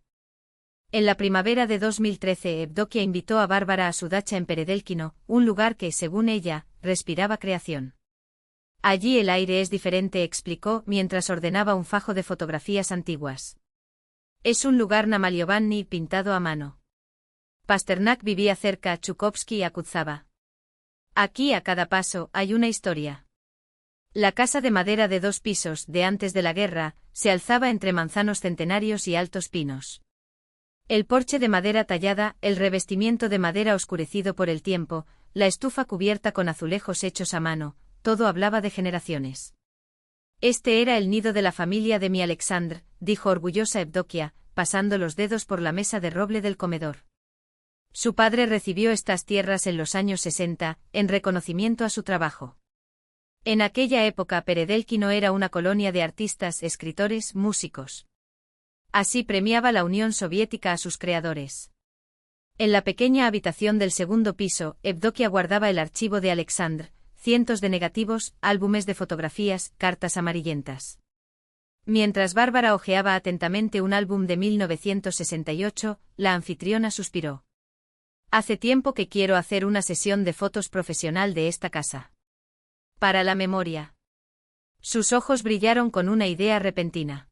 En la primavera de 2013, Evdokia invitó a Bárbara a su dacha en Peredelkino, un lugar que, según ella, respiraba creación. «Allí el aire es diferente», explicó, mientras ordenaba un fajo de fotografías antiguas. «Es un lugar Namaliovanny pintado a mano. Pasternak vivía cerca, Chukovsky y Akuzava. Aquí a cada paso hay una historia». La casa de madera de 2 pisos, de antes de la guerra, se alzaba entre manzanos centenarios y altos pinos. El porche de madera tallada, el revestimiento de madera oscurecido por el tiempo, la estufa cubierta con azulejos hechos a mano, todo hablaba de generaciones. «Este era el nido de la familia de mi Alexandr», dijo orgullosa Evdokia, pasando los dedos por la mesa de roble del comedor. Su padre recibió estas tierras en los años 60, en reconocimiento a su trabajo. En aquella época Peredelkino era una colonia de artistas, escritores, músicos. Así premiaba la Unión Soviética a sus creadores. En la pequeña habitación del segundo piso, Evdokia guardaba el archivo de Alexandr, cientos de negativos, álbumes de fotografías, cartas amarillentas. Mientras Bárbara hojeaba atentamente un álbum de 1968, la anfitriona suspiró. «Hace tiempo que quiero hacer una sesión de fotos profesional de esta casa. Para la memoria». Sus ojos brillaron con una idea repentina.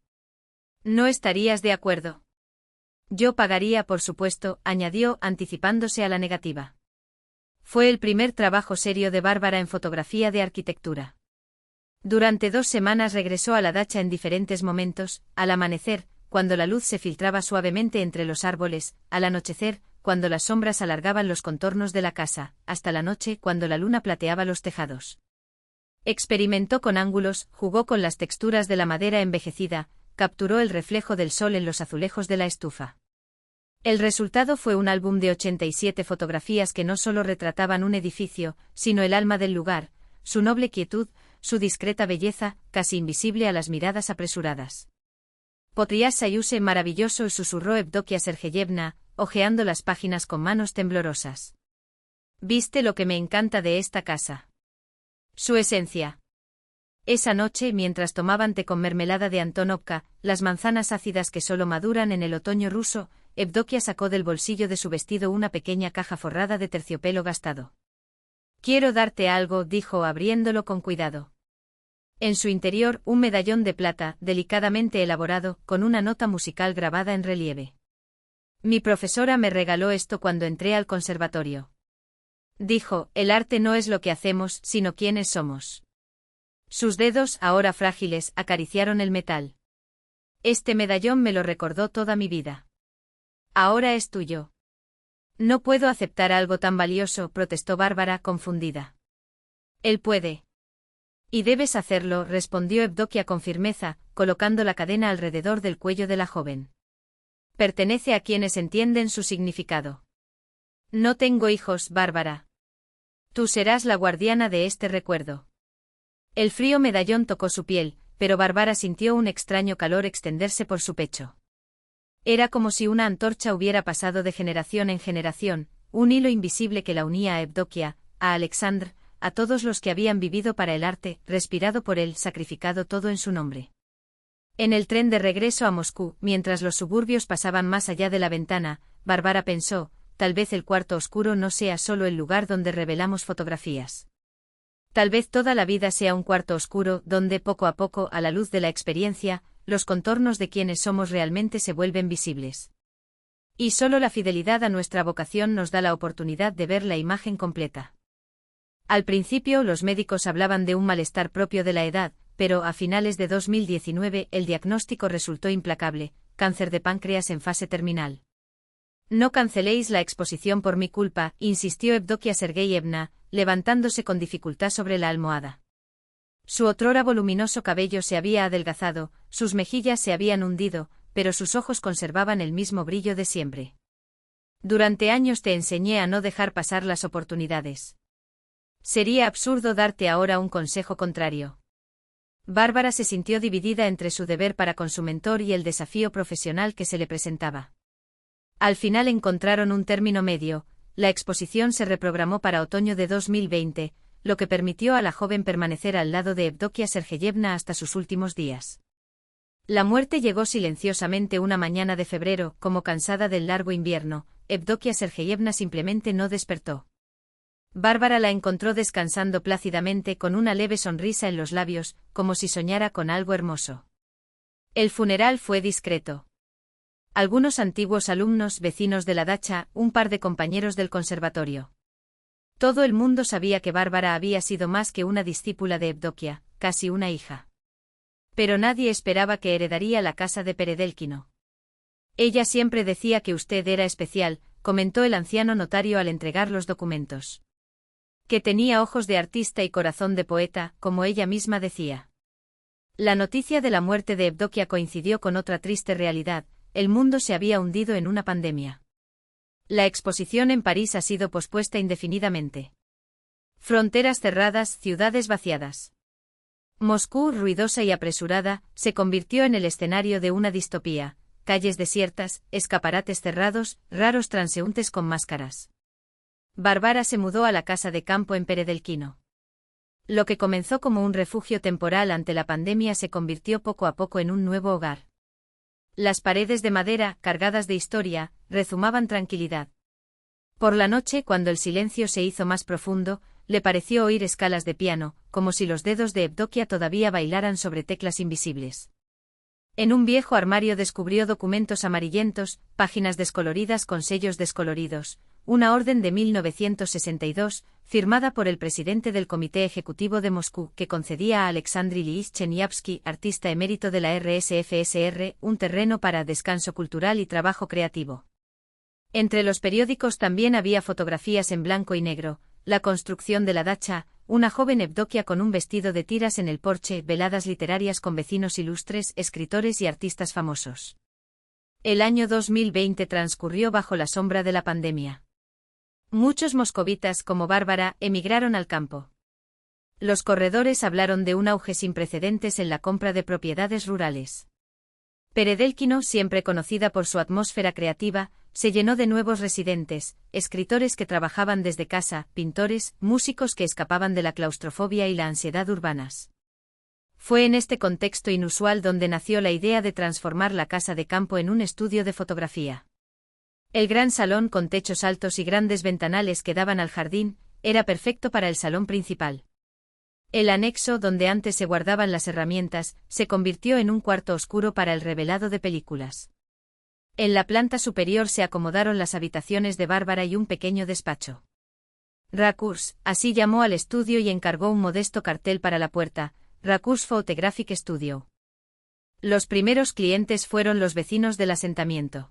«¿No estarías de acuerdo?» «Yo pagaría, por supuesto», añadió, anticipándose a la negativa. Fue el primer trabajo serio de Bárbara en fotografía de arquitectura. Durante 2 semanas regresó a la dacha en diferentes momentos: al amanecer, cuando la luz se filtraba suavemente entre los árboles; al anochecer, cuando las sombras alargaban los contornos de la casa; hasta la noche, cuando la luna plateaba los tejados. Experimentó con ángulos, jugó con las texturas de la madera envejecida, capturó el reflejo del sol en los azulejos de la estufa. El resultado fue un álbum de 87 fotografías que no solo retrataban un edificio, sino el alma del lugar, su noble quietud, su discreta belleza, casi invisible a las miradas apresuradas. «Podrías Sayuse, maravilloso», susurró Evdokia Sergeyevna, hojeando las páginas con manos temblorosas. «¿Viste lo que me encanta de esta casa? Su esencia». Esa noche, mientras tomaban té con mermelada de Antonovka, las manzanas ácidas que solo maduran en el otoño ruso, Evdokia sacó del bolsillo de su vestido una pequeña caja forrada de terciopelo gastado. «Quiero darte algo», dijo, abriéndolo con cuidado. En su interior, un medallón de plata, delicadamente elaborado, con una nota musical grabada en relieve. «Mi profesora me regaló esto cuando entré al conservatorio», dijo. «El arte no es lo que hacemos, sino quiénes somos». Sus dedos, ahora frágiles, acariciaron el metal. «Este medallón me lo recordó toda mi vida. Ahora es tuyo». «No puedo aceptar algo tan valioso», protestó Bárbara, confundida. Él puede. Y debes hacerlo, respondió Evdokia con firmeza, colocando la cadena alrededor del cuello de la joven. Pertenece a quienes entienden su significado. No tengo hijos, Bárbara. Tú serás la guardiana de este recuerdo. El frío medallón tocó su piel, pero Bárbara sintió un extraño calor extenderse por su pecho. Era como si una antorcha hubiera pasado de generación en generación, un hilo invisible que la unía a Evdokia, a Alexandr, a todos los que habían vivido para el arte, respirado por él, sacrificado todo en su nombre. En el tren de regreso a Moscú, mientras los suburbios pasaban más allá de la ventana, Bárbara pensó, tal vez el cuarto oscuro no sea solo el lugar donde revelamos fotografías. Tal vez toda la vida sea un cuarto oscuro donde poco a poco, a la luz de la experiencia, los contornos de quienes somos realmente se vuelven visibles. Y solo la fidelidad a nuestra vocación nos da la oportunidad de ver la imagen completa. Al principio los médicos hablaban de un malestar propio de la edad, pero a finales de 2019 el diagnóstico resultó implacable: cáncer de páncreas en fase terminal. No canceléis la exposición por mi culpa, insistió Evdokia Sergeyevna, levantándose con dificultad sobre la almohada. Su otrora voluminoso cabello se había adelgazado, sus mejillas se habían hundido, pero sus ojos conservaban el mismo brillo de siempre. Durante años te enseñé a no dejar pasar las oportunidades. Sería absurdo darte ahora un consejo contrario. Bárbara se sintió dividida entre su deber para con su mentor y el desafío profesional que se le presentaba. Al final encontraron un término medio: la exposición se reprogramó para otoño de 2020, lo que permitió a la joven permanecer al lado de Evdokia Sergeyevna hasta sus últimos días. La muerte llegó silenciosamente una mañana de febrero, como cansada del largo invierno. Evdokia Sergeyevna simplemente no despertó. Bárbara la encontró descansando plácidamente con una leve sonrisa en los labios, como si soñara con algo hermoso. El funeral fue discreto. Algunos antiguos alumnos, vecinos de la dacha, un par de compañeros del conservatorio. Todo el mundo sabía que Bárbara había sido más que una discípula de Evdokia, casi una hija. Pero nadie esperaba que heredaría la casa de Peredelkino. Ella siempre decía que usted era especial, comentó el anciano notario al entregar los documentos. Que tenía ojos de artista y corazón de poeta, como ella misma decía. La noticia de la muerte de Evdokia coincidió con otra triste realidad: el mundo se había hundido en una pandemia. La exposición en París ha sido pospuesta indefinidamente. Fronteras cerradas, ciudades vaciadas. Moscú, ruidosa y apresurada, se convirtió en el escenario de una distopía: calles desiertas, escaparates cerrados, raros transeúntes con máscaras. Bárbara se mudó a la casa de campo en Peredelkino. Lo que comenzó como un refugio temporal ante la pandemia se convirtió poco a poco en un nuevo hogar. Las paredes de madera, cargadas de historia, rezumaban tranquilidad. Por la noche, cuando el silencio se hizo más profundo, le pareció oír escalas de piano, como si los dedos de Evdokia todavía bailaran sobre teclas invisibles. En un viejo armario descubrió documentos amarillentos, páginas descoloridas con sellos descoloridos, una orden de 1962, firmada por el presidente del Comité Ejecutivo de Moscú, que concedía a Alexandr Ilyich Cheniavsky, artista emérito de la RSFSR, un terreno para descanso cultural y trabajo creativo. Entre los periódicos también había fotografías en blanco y negro: la construcción de la dacha, una joven Evdokia con un vestido de tiras en el porche, veladas literarias con vecinos ilustres, escritores y artistas famosos. El año 2020 transcurrió bajo la sombra de la pandemia. Muchos moscovitas, como Bárbara, emigraron al campo. Los corredores hablaron de un auge sin precedentes en la compra de propiedades rurales. Peredelkino, siempre conocida por su atmósfera creativa, se llenó de nuevos residentes: escritores que trabajaban desde casa, pintores, músicos que escapaban de la claustrofobia y la ansiedad urbanas. Fue en este contexto inusual donde nació la idea de transformar la casa de campo en un estudio de fotografía. El gran salón, con techos altos y grandes ventanales que daban al jardín, era perfecto para el salón principal. El anexo, donde antes se guardaban las herramientas, se convirtió en un cuarto oscuro para el revelado de películas. En la planta superior se acomodaron las habitaciones de Bárbara y un pequeño despacho. Rakurs, así llamó al estudio y encargó un modesto cartel para la puerta: Rakurs Photographic Studio. Los primeros clientes fueron los vecinos del asentamiento.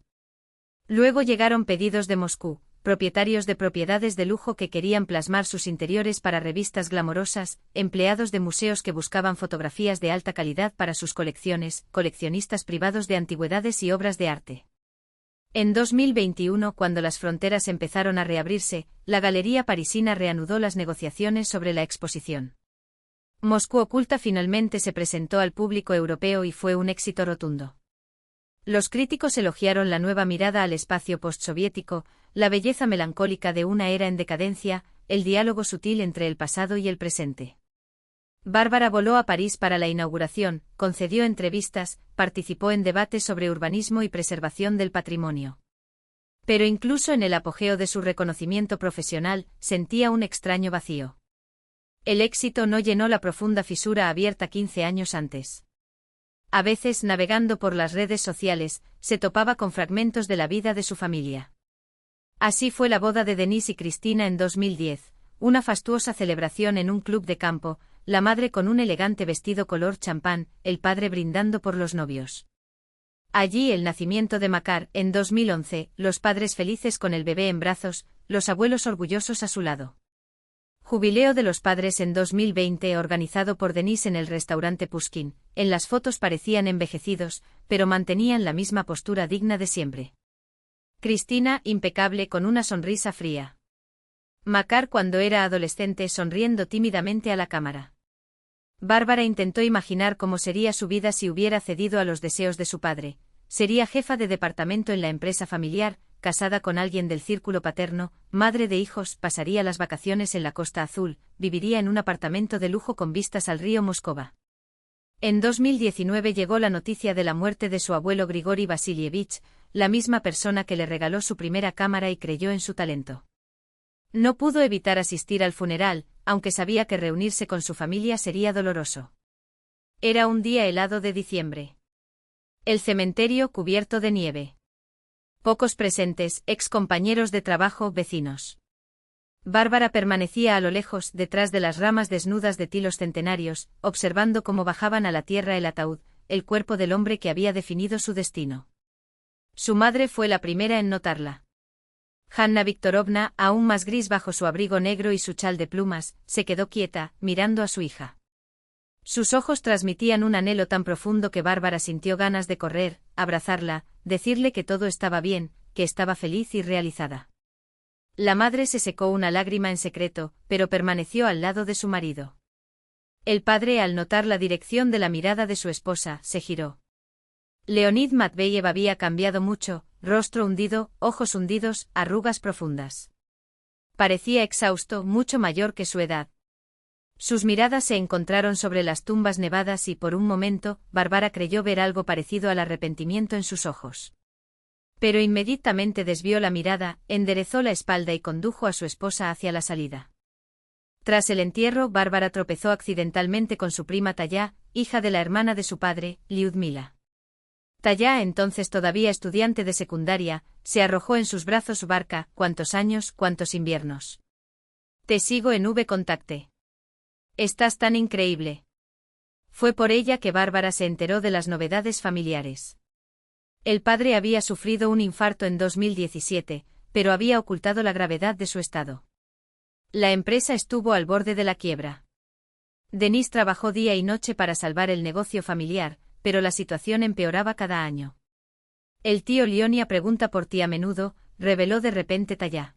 Luego llegaron pedidos de Moscú, propietarios de propiedades de lujo que querían plasmar sus interiores para revistas glamorosas, empleados de museos que buscaban fotografías de alta calidad para sus colecciones, coleccionistas privados de antigüedades y obras de arte. En 2021, cuando las fronteras empezaron a reabrirse, la galería parisina reanudó las negociaciones sobre la exposición. Moscú Oculta finalmente se presentó al público europeo y fue un éxito rotundo. Los críticos elogiaron la nueva mirada al espacio postsoviético, la belleza melancólica de una era en decadencia, el diálogo sutil entre el pasado y el presente. Bárbara voló a París para la inauguración, concedió entrevistas, participó en debates sobre urbanismo y preservación del patrimonio. Pero incluso en el apogeo de su reconocimiento profesional, sentía un extraño vacío. El éxito no llenó la profunda fisura abierta 15 años antes. A veces, navegando por las redes sociales, se topaba con fragmentos de la vida de su familia. Así fue la boda de Denise y Cristina en 2010, una fastuosa celebración en un club de campo, la madre con un elegante vestido color champán, el padre brindando por los novios. Allí el nacimiento de Makar, en 2011, los padres felices con el bebé en brazos, los abuelos orgullosos a su lado. Jubileo de los padres en 2020 organizado por Denise en el restaurante Pushkin. En las fotos parecían envejecidos, pero mantenían la misma postura digna de siempre. Cristina, impecable con una sonrisa fría. Makar cuando era adolescente sonriendo tímidamente a la cámara. Bárbara intentó imaginar cómo sería su vida si hubiera cedido a los deseos de su padre. Sería jefa de departamento en la empresa familiar, casada con alguien del círculo paterno, madre de hijos, pasaría las vacaciones en la Costa Azul, viviría en un apartamento de lujo con vistas al río Moscova. En 2019 llegó la noticia de la muerte de su abuelo Grigori Vasilievich, la misma persona que le regaló su primera cámara y creyó en su talento. No pudo evitar asistir al funeral, aunque sabía que reunirse con su familia sería doloroso. Era un día helado de diciembre. El cementerio cubierto de nieve. Pocos presentes, ex compañeros de trabajo, vecinos. Bárbara permanecía a lo lejos, detrás de las ramas desnudas de tilos centenarios, observando cómo bajaban a la tierra el ataúd, el cuerpo del hombre que había definido su destino. Su madre fue la primera en notarla. Hanna Viktorovna, aún más gris bajo su abrigo negro y su chal de plumas, se quedó quieta, mirando a su hija. Sus ojos transmitían un anhelo tan profundo que Bárbara sintió ganas de correr, abrazarla, decirle que todo estaba bien, que estaba feliz y realizada. La madre se secó una lágrima en secreto, pero permaneció al lado de su marido. El padre, al notar la dirección de la mirada de su esposa, se giró. Leonid Matveyev había cambiado mucho, rostro hundido, ojos hundidos, arrugas profundas. Parecía exhausto, mucho mayor que su edad. Sus miradas se encontraron sobre las tumbas nevadas y por un momento, Bárbara creyó ver algo parecido al arrepentimiento en sus ojos. Pero inmediatamente desvió la mirada, enderezó la espalda y condujo a su esposa hacia la salida. Tras el entierro, Bárbara tropezó accidentalmente con su prima Taya, hija de la hermana de su padre, Lyudmila. Taya, entonces todavía estudiante de secundaria, se arrojó en sus brazos. Barca, ¿cuántos años, cuántos inviernos? Te sigo en V-Contacte. Estás tan increíble. Fue por ella que Bárbara se enteró de las novedades familiares. El padre había sufrido un infarto en 2017, pero había ocultado la gravedad de su estado. La empresa estuvo al borde de la quiebra. Denise trabajó día y noche para salvar el negocio familiar, pero la situación empeoraba cada año. El tío Leonia pregunta por ti a menudo, reveló de repente Taya.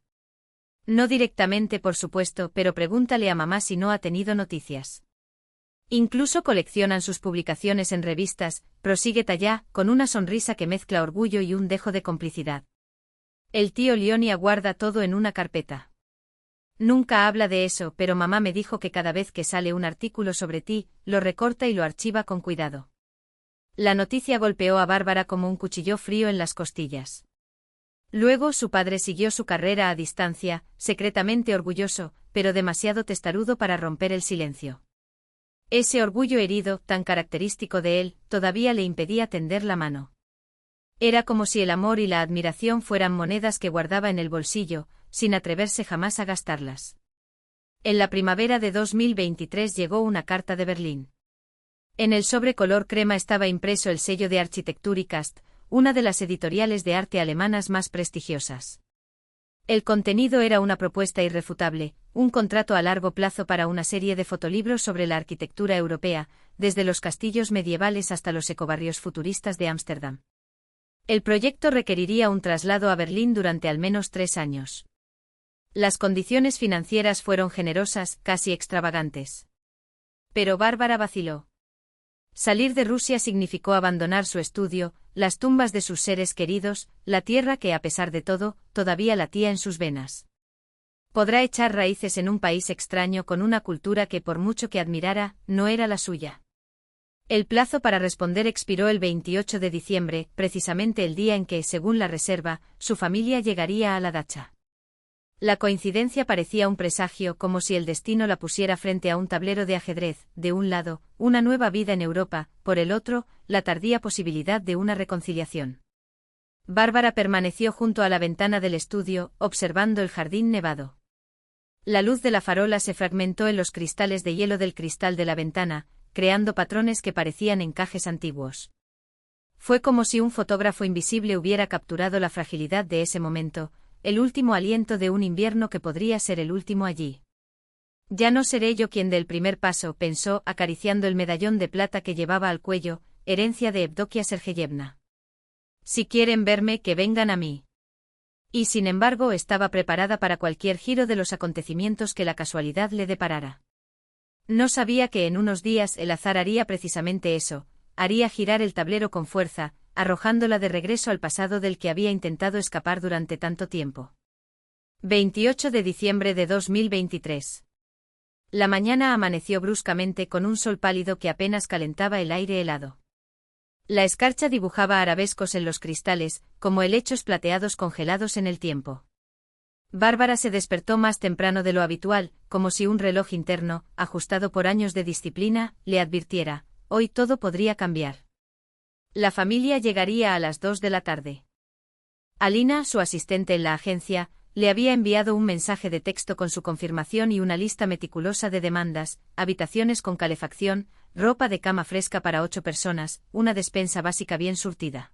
No directamente por supuesto, pero pregúntale a mamá si no ha tenido noticias. Incluso coleccionan sus publicaciones en revistas, prosigue Taya, con una sonrisa que mezcla orgullo y un dejo de complicidad. El tío Leonia guarda todo en una carpeta. Nunca habla de eso, pero mamá me dijo que cada vez que sale un artículo sobre ti, lo recorta y lo archiva con cuidado. La noticia golpeó a Bárbara como un cuchillo frío en las costillas. Luego su padre siguió su carrera a distancia, secretamente orgulloso, pero demasiado testarudo para romper el silencio. Ese orgullo herido, tan característico de él, todavía le impedía tender la mano. Era como si el amor y la admiración fueran monedas que guardaba en el bolsillo, sin atreverse jamás a gastarlas. En la primavera de 2023 llegó una carta de Berlín. En el sobre color crema estaba impreso el sello de Architekturikast, una de las editoriales de arte alemanas más prestigiosas. El contenido era una propuesta irrefutable, un contrato a largo plazo para una serie de fotolibros sobre la arquitectura europea, desde los castillos medievales hasta los ecobarrios futuristas de Ámsterdam. El proyecto requeriría un traslado a Berlín durante al menos 3 años. Las condiciones financieras fueron generosas, casi extravagantes. Pero Bárbara vaciló. Salir de Rusia significó abandonar su estudio, las tumbas de sus seres queridos, la tierra que, a pesar de todo, todavía latía en sus venas. Podrá echar raíces en un país extraño con una cultura que, por mucho que admirara, no era la suya. El plazo para responder expiró el 28 de diciembre, precisamente el día en que, según la reserva, su familia llegaría a la dacha. La coincidencia parecía un presagio, como si el destino la pusiera frente a un tablero de ajedrez, de un lado, una nueva vida en Europa, por el otro, la tardía posibilidad de una reconciliación. Bárbara permaneció junto a la ventana del estudio, observando el jardín nevado. La luz de la farola se fragmentó en los cristales de hielo del cristal de la ventana, creando patrones que parecían encajes antiguos. Fue como si un fotógrafo invisible hubiera capturado la fragilidad de ese momento, el último aliento de un invierno que podría ser el último allí. Ya no seré yo quien dé el primer paso, pensó, acariciando el medallón de plata que llevaba al cuello, herencia de Evdokia Sergeyevna. Si quieren verme, que vengan a mí. Y sin embargo estaba preparada para cualquier giro de los acontecimientos que la casualidad le deparara. No sabía que en unos días el azar haría precisamente eso, haría girar el tablero con fuerza, arrojándola de regreso al pasado del que había intentado escapar durante tanto tiempo. 28 de diciembre de 2023. La mañana amaneció bruscamente con un sol pálido que apenas calentaba el aire helado. La escarcha dibujaba arabescos en los cristales, como helechos plateados congelados en el tiempo. Bárbara se despertó más temprano de lo habitual, como si un reloj interno, ajustado por años de disciplina, le advirtiera: hoy todo podría cambiar. La familia llegaría a las 2 de la tarde. Alina, su asistente en la agencia, le había enviado un mensaje de texto con su confirmación y una lista meticulosa de demandas: habitaciones con calefacción, ropa de cama fresca para 8 personas, una despensa básica bien surtida.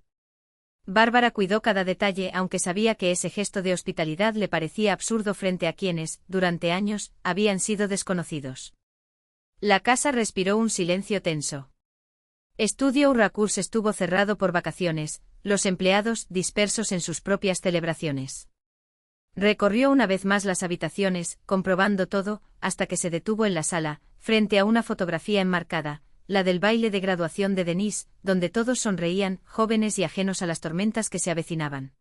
Bárbara cuidó cada detalle, aunque sabía que ese gesto de hospitalidad le parecía absurdo frente a quienes, durante años, habían sido desconocidos. La casa respiró un silencio tenso. Estudio Urracurs estuvo cerrado por vacaciones, los empleados dispersos en sus propias celebraciones. Recorrió una vez más las habitaciones, comprobando todo, hasta que se detuvo en la sala, frente a una fotografía enmarcada, la del baile de graduación de Denise, donde todos sonreían, jóvenes y ajenos a las tormentas que se avecinaban.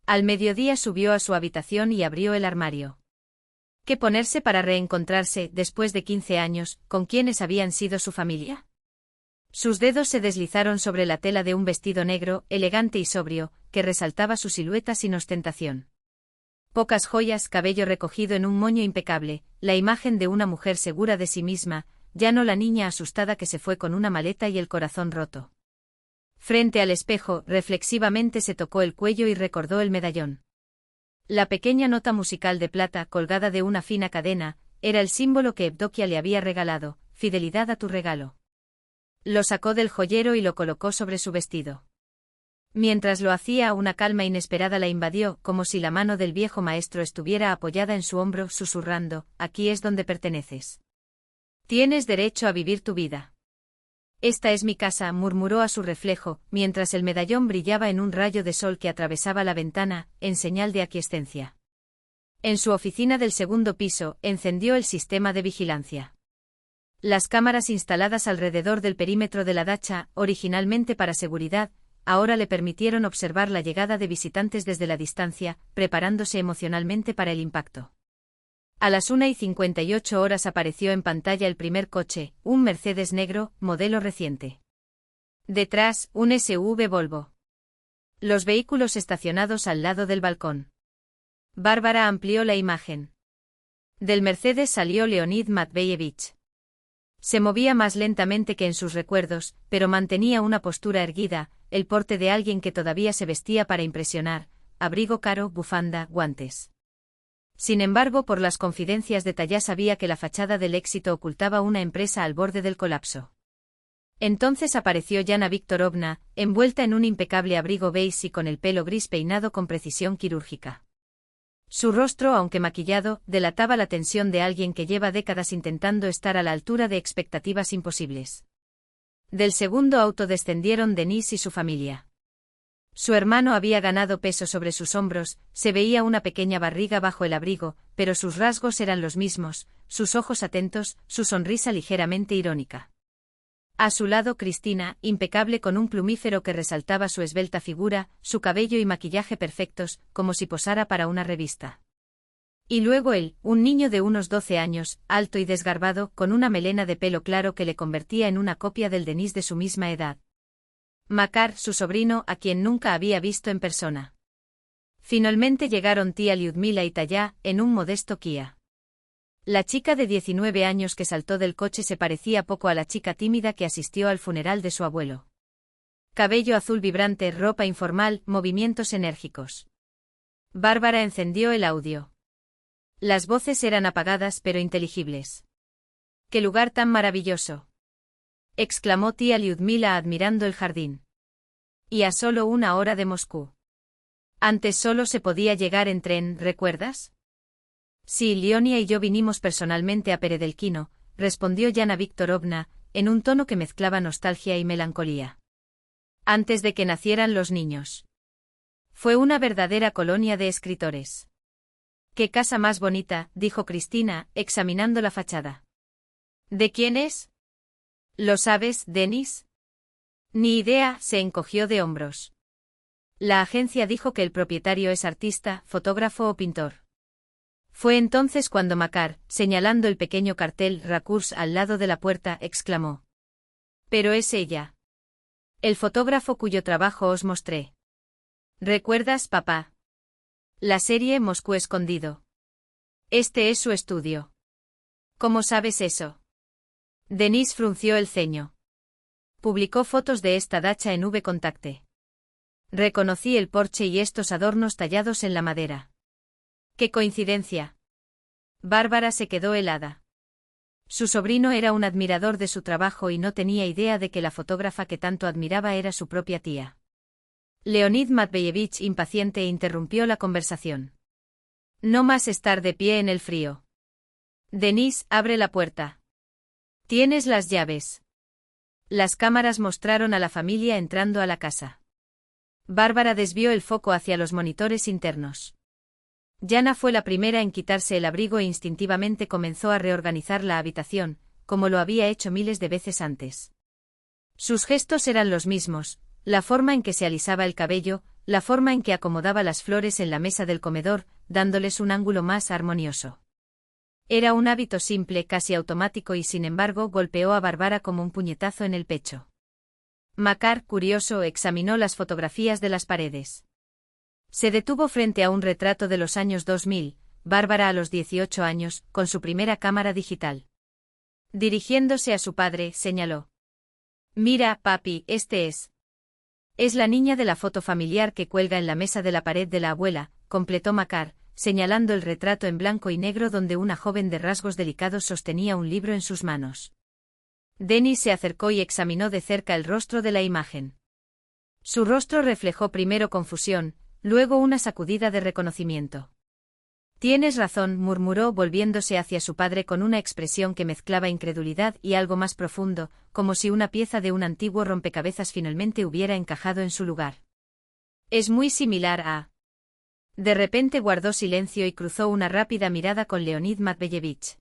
Al mediodía subió a su habitación y abrió el armario. ¿Qué ponerse para reencontrarse, después de 15 años, con quienes habían sido su familia? Sus dedos se deslizaron sobre la tela de un vestido negro, elegante y sobrio, que resaltaba su silueta sin ostentación. Pocas joyas, cabello recogido en un moño impecable, la imagen de una mujer segura de sí misma, ya no la niña asustada que se fue con una maleta y el corazón roto. Frente al espejo, reflexivamente se tocó el cuello y recordó el medallón. La pequeña nota musical de plata colgada de una fina cadena, era el símbolo que Evdokia le había regalado: fidelidad a tu regalo. Lo sacó del joyero y lo colocó sobre su vestido. Mientras lo hacía, una calma inesperada la invadió, como si la mano del viejo maestro estuviera apoyada en su hombro, susurrando: aquí es donde perteneces. Tienes derecho a vivir tu vida. Esta es mi casa, murmuró a su reflejo, mientras el medallón brillaba en un rayo de sol que atravesaba la ventana, en señal de aquiescencia. En su oficina del segundo piso, encendió el sistema de vigilancia. Las cámaras instaladas alrededor del perímetro de la dacha, originalmente para seguridad, ahora le permitieron observar la llegada de visitantes desde la distancia, preparándose emocionalmente para el impacto. A las 1:58 apareció en pantalla el primer coche, un Mercedes negro, modelo reciente. Detrás, un SUV Volvo. Los vehículos estacionados al lado del balcón. Bárbara amplió la imagen. Del Mercedes salió Leonid Matveyevich. Se movía más lentamente que en sus recuerdos, pero mantenía una postura erguida, el porte de alguien que todavía se vestía para impresionar: abrigo caro, bufanda, guantes. Sin embargo, por las confidencias de Tallá sabía que la fachada del éxito ocultaba una empresa al borde del colapso. Entonces apareció Yana Viktorovna, envuelta en un impecable abrigo beige y con el pelo gris peinado con precisión quirúrgica. Su rostro, aunque maquillado, delataba la tensión de alguien que lleva décadas intentando estar a la altura de expectativas imposibles. Del segundo auto descendieron Denise y su familia. Su hermano había ganado peso sobre sus hombros, se veía una pequeña barriga bajo el abrigo, pero sus rasgos eran los mismos, sus ojos atentos, su sonrisa ligeramente irónica. A su lado Cristina, impecable con un plumífero que resaltaba su esbelta figura, su cabello y maquillaje perfectos, como si posara para una revista. Y luego él, un niño de unos 12 años, alto y desgarbado, con una melena de pelo claro que le convertía en una copia del Denis de su misma edad. Makar, su sobrino, a quien nunca había visto en persona. Finalmente llegaron tía Lyudmila y Taya, en un modesto Kia. La chica de 19 años que saltó del coche se parecía poco a la chica tímida que asistió al funeral de su abuelo. Cabello azul vibrante, ropa informal, movimientos enérgicos. Bárbara encendió el audio. Las voces eran apagadas pero inteligibles. ¡Qué lugar tan maravilloso!, exclamó tía Lyudmila admirando el jardín. Y a solo 1 hora de Moscú. Antes solo se podía llegar en tren, ¿recuerdas? Sí, Leonia y yo vinimos personalmente a Peredelkino, respondió Yana Viktorovna, en un tono que mezclaba nostalgia y melancolía. Antes de que nacieran los niños. Fue una verdadera colonia de escritores. ¡Qué casa más bonita!, dijo Cristina, examinando la fachada. ¿De quién es? ¿Lo sabes, Denis? Ni idea, se encogió de hombros. La agencia dijo que el propietario es artista, fotógrafo o pintor. Fue entonces cuando Makar, señalando el pequeño cartel Rakurs al lado de la puerta, exclamó. Pero es ella. El fotógrafo cuyo trabajo os mostré. ¿Recuerdas, papá? La serie Moscú escondido. Este es su estudio. ¿Cómo sabes eso? Denis frunció el ceño. Publicó fotos de esta dacha en V-Contacte. Reconocí el porche y estos adornos tallados en la madera. ¡Qué coincidencia! Bárbara se quedó helada. Su sobrino era un admirador de su trabajo y no tenía idea de que la fotógrafa que tanto admiraba era su propia tía. Leonid Matveyevich, impaciente, interrumpió la conversación. No más estar de pie en el frío. Denis, abre la puerta. ¿Tienes las llaves? Las cámaras mostraron a la familia entrando a la casa. Bárbara desvió el foco hacia los monitores internos. Yana fue la primera en quitarse el abrigo e instintivamente comenzó a reorganizar la habitación, como lo había hecho miles de veces antes. Sus gestos eran los mismos, la forma en que se alisaba el cabello, la forma en que acomodaba las flores en la mesa del comedor, dándoles un ángulo más armonioso. Era un hábito simple, casi automático y sin embargo golpeó a Bárbara como un puñetazo en el pecho. Makar, curioso, examinó las fotografías de las paredes. Se detuvo frente a un retrato de los años 2000, Bárbara a los 18 años, con su primera cámara digital. Dirigiéndose a su padre, señaló. Mira, papi, este es. Es la niña de la foto familiar que cuelga en la mesa de la pared de la abuela, completó Makar, señalando el retrato en blanco y negro donde una joven de rasgos delicados sostenía un libro en sus manos. Denis se acercó y examinó de cerca el rostro de la imagen. Su rostro reflejó primero confusión, luego una sacudida de reconocimiento. Tienes razón, murmuró volviéndose hacia su padre con una expresión que mezclaba incredulidad y algo más profundo, como si una pieza de un antiguo rompecabezas finalmente hubiera encajado en su lugar. Es muy similar a... De repente guardó silencio y cruzó una rápida mirada con Leonid Matveyevich.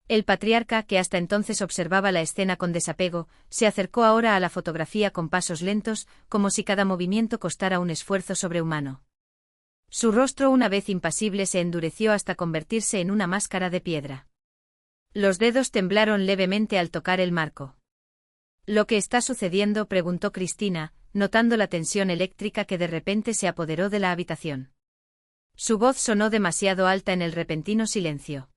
El patriarca, que hasta entonces observaba la escena con desapego, se acercó ahora a la fotografía con pasos lentos, como si cada movimiento costara un esfuerzo sobrehumano. Su rostro, una vez impasible, se endureció hasta convertirse en una máscara de piedra. Los dedos temblaron levemente al tocar el marco. ¿Lo que está sucediendo?, preguntó Cristina, notando la tensión eléctrica que de repente se apoderó de la habitación. Su voz sonó demasiado alta en el repentino silencio.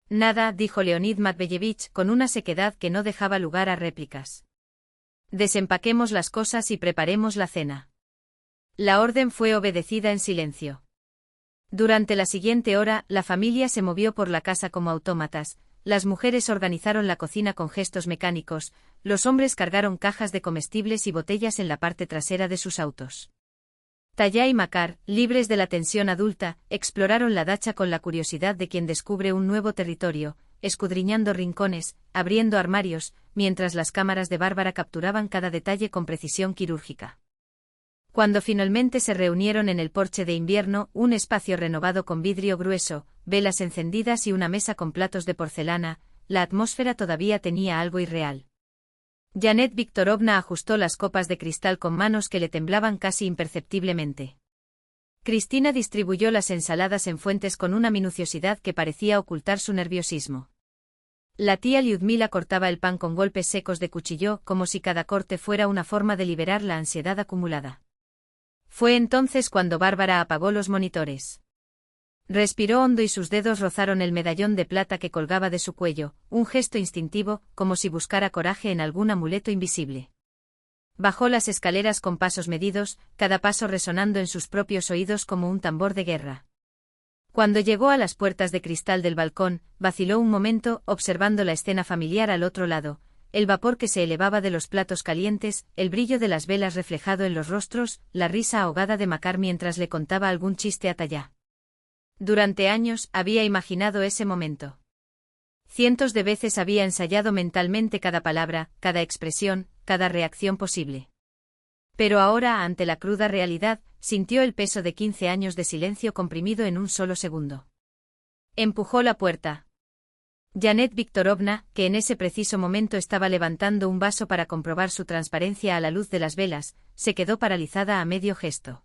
Nada, dijo Leonid Matveyevich con una sequedad que no dejaba lugar a réplicas. Desempaquemos las cosas y preparemos la cena. La orden fue obedecida en silencio. Durante la siguiente hora, la familia se movió por la casa como autómatas, las mujeres organizaron la cocina con gestos mecánicos, los hombres cargaron cajas de comestibles y botellas en la parte trasera de sus autos. Taya y Makar, libres de la tensión adulta, exploraron la dacha con la curiosidad de quien descubre un nuevo territorio, escudriñando rincones, abriendo armarios, mientras las cámaras de Bárbara capturaban cada detalle con precisión quirúrgica. Cuando finalmente se reunieron en el porche de invierno, un espacio renovado con vidrio grueso, velas encendidas y una mesa con platos de porcelana, la atmósfera todavía tenía algo irreal. Janet Viktorovna ajustó las copas de cristal con manos que le temblaban casi imperceptiblemente. Cristina distribuyó las ensaladas en fuentes con una minuciosidad que parecía ocultar su nerviosismo. La tía Lyudmila cortaba el pan con golpes secos de cuchillo, como si cada corte fuera una forma de liberar la ansiedad acumulada. Fue entonces cuando Bárbara apagó los monitores. Respiró hondo y sus dedos rozaron el medallón de plata que colgaba de su cuello, un gesto instintivo, como si buscara coraje en algún amuleto invisible. Bajó las escaleras con pasos medidos, cada paso resonando en sus propios oídos como un tambor de guerra. Cuando llegó a las puertas de cristal del balcón, vaciló un momento, observando la escena familiar al otro lado, el vapor que se elevaba de los platos calientes, el brillo de las velas reflejado en los rostros, la risa ahogada de Makar mientras le contaba algún chiste a Taya. Durante años había imaginado ese momento. Cientos de veces había ensayado mentalmente cada palabra, cada expresión, cada reacción posible. Pero ahora, ante la cruda realidad, sintió el peso de 15 años de silencio comprimido en un solo segundo. Empujó la puerta. Janet Viktorovna, que en ese preciso momento estaba levantando un vaso para comprobar su transparencia a la luz de las velas, se quedó paralizada a medio gesto.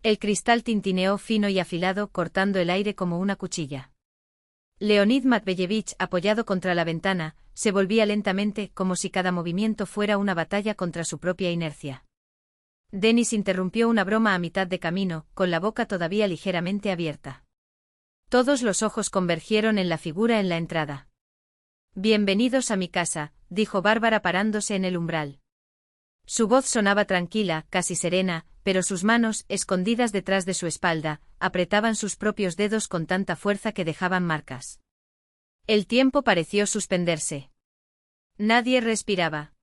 El cristal tintineó fino y afilado, cortando el aire como una cuchilla. Leonid Matveyevich, apoyado contra la ventana, se volvía lentamente, como si cada movimiento fuera una batalla contra su propia inercia. Denis interrumpió una broma a mitad de camino, con la boca todavía ligeramente abierta. Todos los ojos convergieron en la figura en la entrada. «Bienvenidos a mi casa», dijo Bárbara parándose en el umbral. Su voz sonaba tranquila, casi serena, pero sus manos, escondidas detrás de su espalda, apretaban sus propios dedos con tanta fuerza que dejaban marcas. El tiempo pareció suspenderse. Nadie respiraba.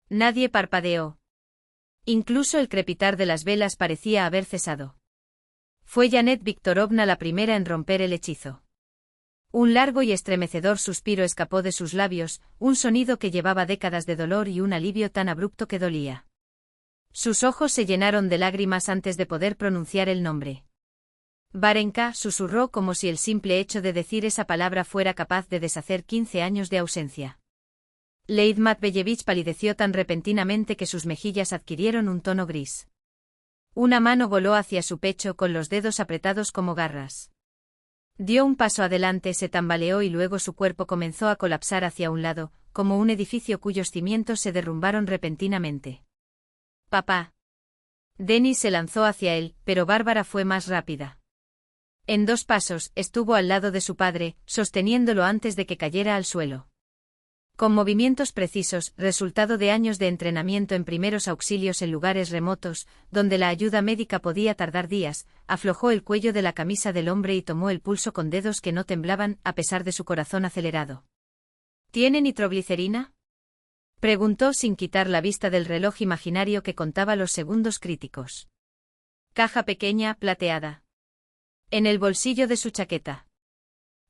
Nadie parpadeó. Incluso el crepitar de las velas parecía haber cesado. Fue Janet Viktorovna la primera en romper el hechizo. Un largo y estremecedor suspiro escapó de sus labios, un sonido que llevaba décadas de dolor y un alivio tan abrupto que dolía. Sus ojos se llenaron de lágrimas antes de poder pronunciar el nombre. Varenka, susurró como si el simple hecho de decir esa palabra fuera capaz de deshacer 15 años de ausencia. Leid Matveyevich palideció tan repentinamente que sus mejillas adquirieron un tono gris. Una mano voló hacia su pecho con los dedos apretados como garras. Dio un paso adelante, se tambaleó y luego su cuerpo comenzó a colapsar hacia un lado, como un edificio cuyos cimientos se derrumbaron repentinamente. «Papá». Denis se lanzó hacia él, pero Bárbara fue más rápida. En 2 pasos, estuvo al lado de su padre, sosteniéndolo antes de que cayera al suelo. Con movimientos precisos, resultado de años de entrenamiento en primeros auxilios en lugares remotos, donde la ayuda médica podía tardar días, aflojó el cuello de la camisa del hombre y tomó el pulso con dedos que no temblaban, a pesar de su corazón acelerado. «¿Tiene nitroglicerina?», preguntó sin quitar la vista del reloj imaginario que contaba los segundos críticos. Caja pequeña, plateada. En el bolsillo de su chaqueta.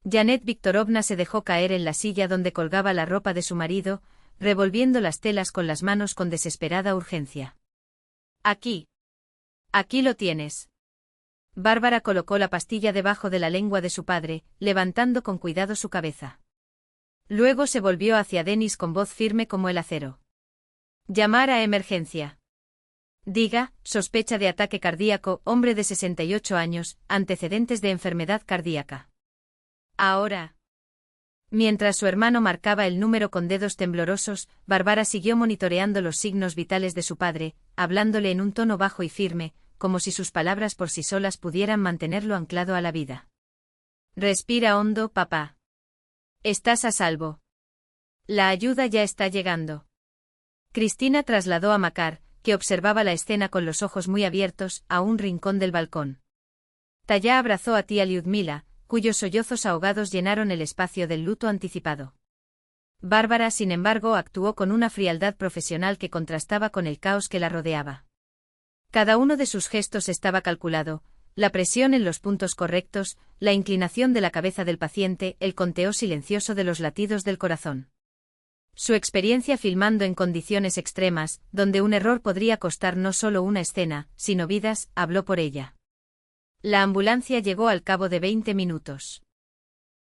Janet Viktorovna se dejó caer en la silla donde colgaba la ropa de su marido, revolviendo las telas con las manos con desesperada urgencia. «Aquí. Aquí lo tienes». Bárbara colocó la pastilla debajo de la lengua de su padre, levantando con cuidado su cabeza. Luego se volvió hacia Denis con voz firme como el acero. «Llamar a emergencia». «Diga, sospecha de ataque cardíaco, hombre de 68 años, antecedentes de enfermedad cardíaca». «Ahora». Mientras su hermano marcaba el número con dedos temblorosos, Bárbara siguió monitoreando los signos vitales de su padre, hablándole en un tono bajo y firme, como si sus palabras por sí solas pudieran mantenerlo anclado a la vida. «Respira hondo, papá. Estás a salvo. La ayuda ya está llegando». Cristina trasladó a Makar, que observaba la escena con los ojos muy abiertos, a un rincón del balcón. Taya abrazó a tía Lyudmila, cuyos sollozos ahogados llenaron el espacio del luto anticipado. Bárbara, sin embargo, actuó con una frialdad profesional que contrastaba con el caos que la rodeaba. Cada uno de sus gestos estaba calculado, la presión en los puntos correctos, la inclinación de la cabeza del paciente, el conteo silencioso de los latidos del corazón. Su experiencia filmando en condiciones extremas, donde un error podría costar no solo una escena, sino vidas, habló por ella. La ambulancia llegó al cabo de 20 minutos.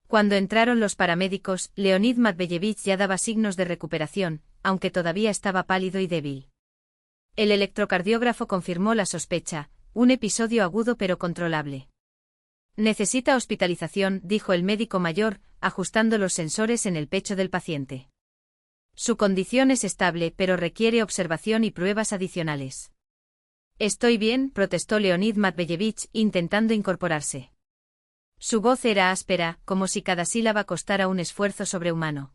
Cuando entraron los paramédicos, Leonid Matveevich ya daba signos de recuperación, aunque todavía estaba pálido y débil. El electrocardiógrafo confirmó la sospecha, un episodio agudo pero controlable. Necesita hospitalización, dijo el médico mayor, ajustando los sensores en el pecho del paciente. Su condición es estable, pero requiere observación y pruebas adicionales. Estoy bien, protestó Leonid Matveevich, intentando incorporarse. Su voz era áspera, como si cada sílaba costara un esfuerzo sobrehumano.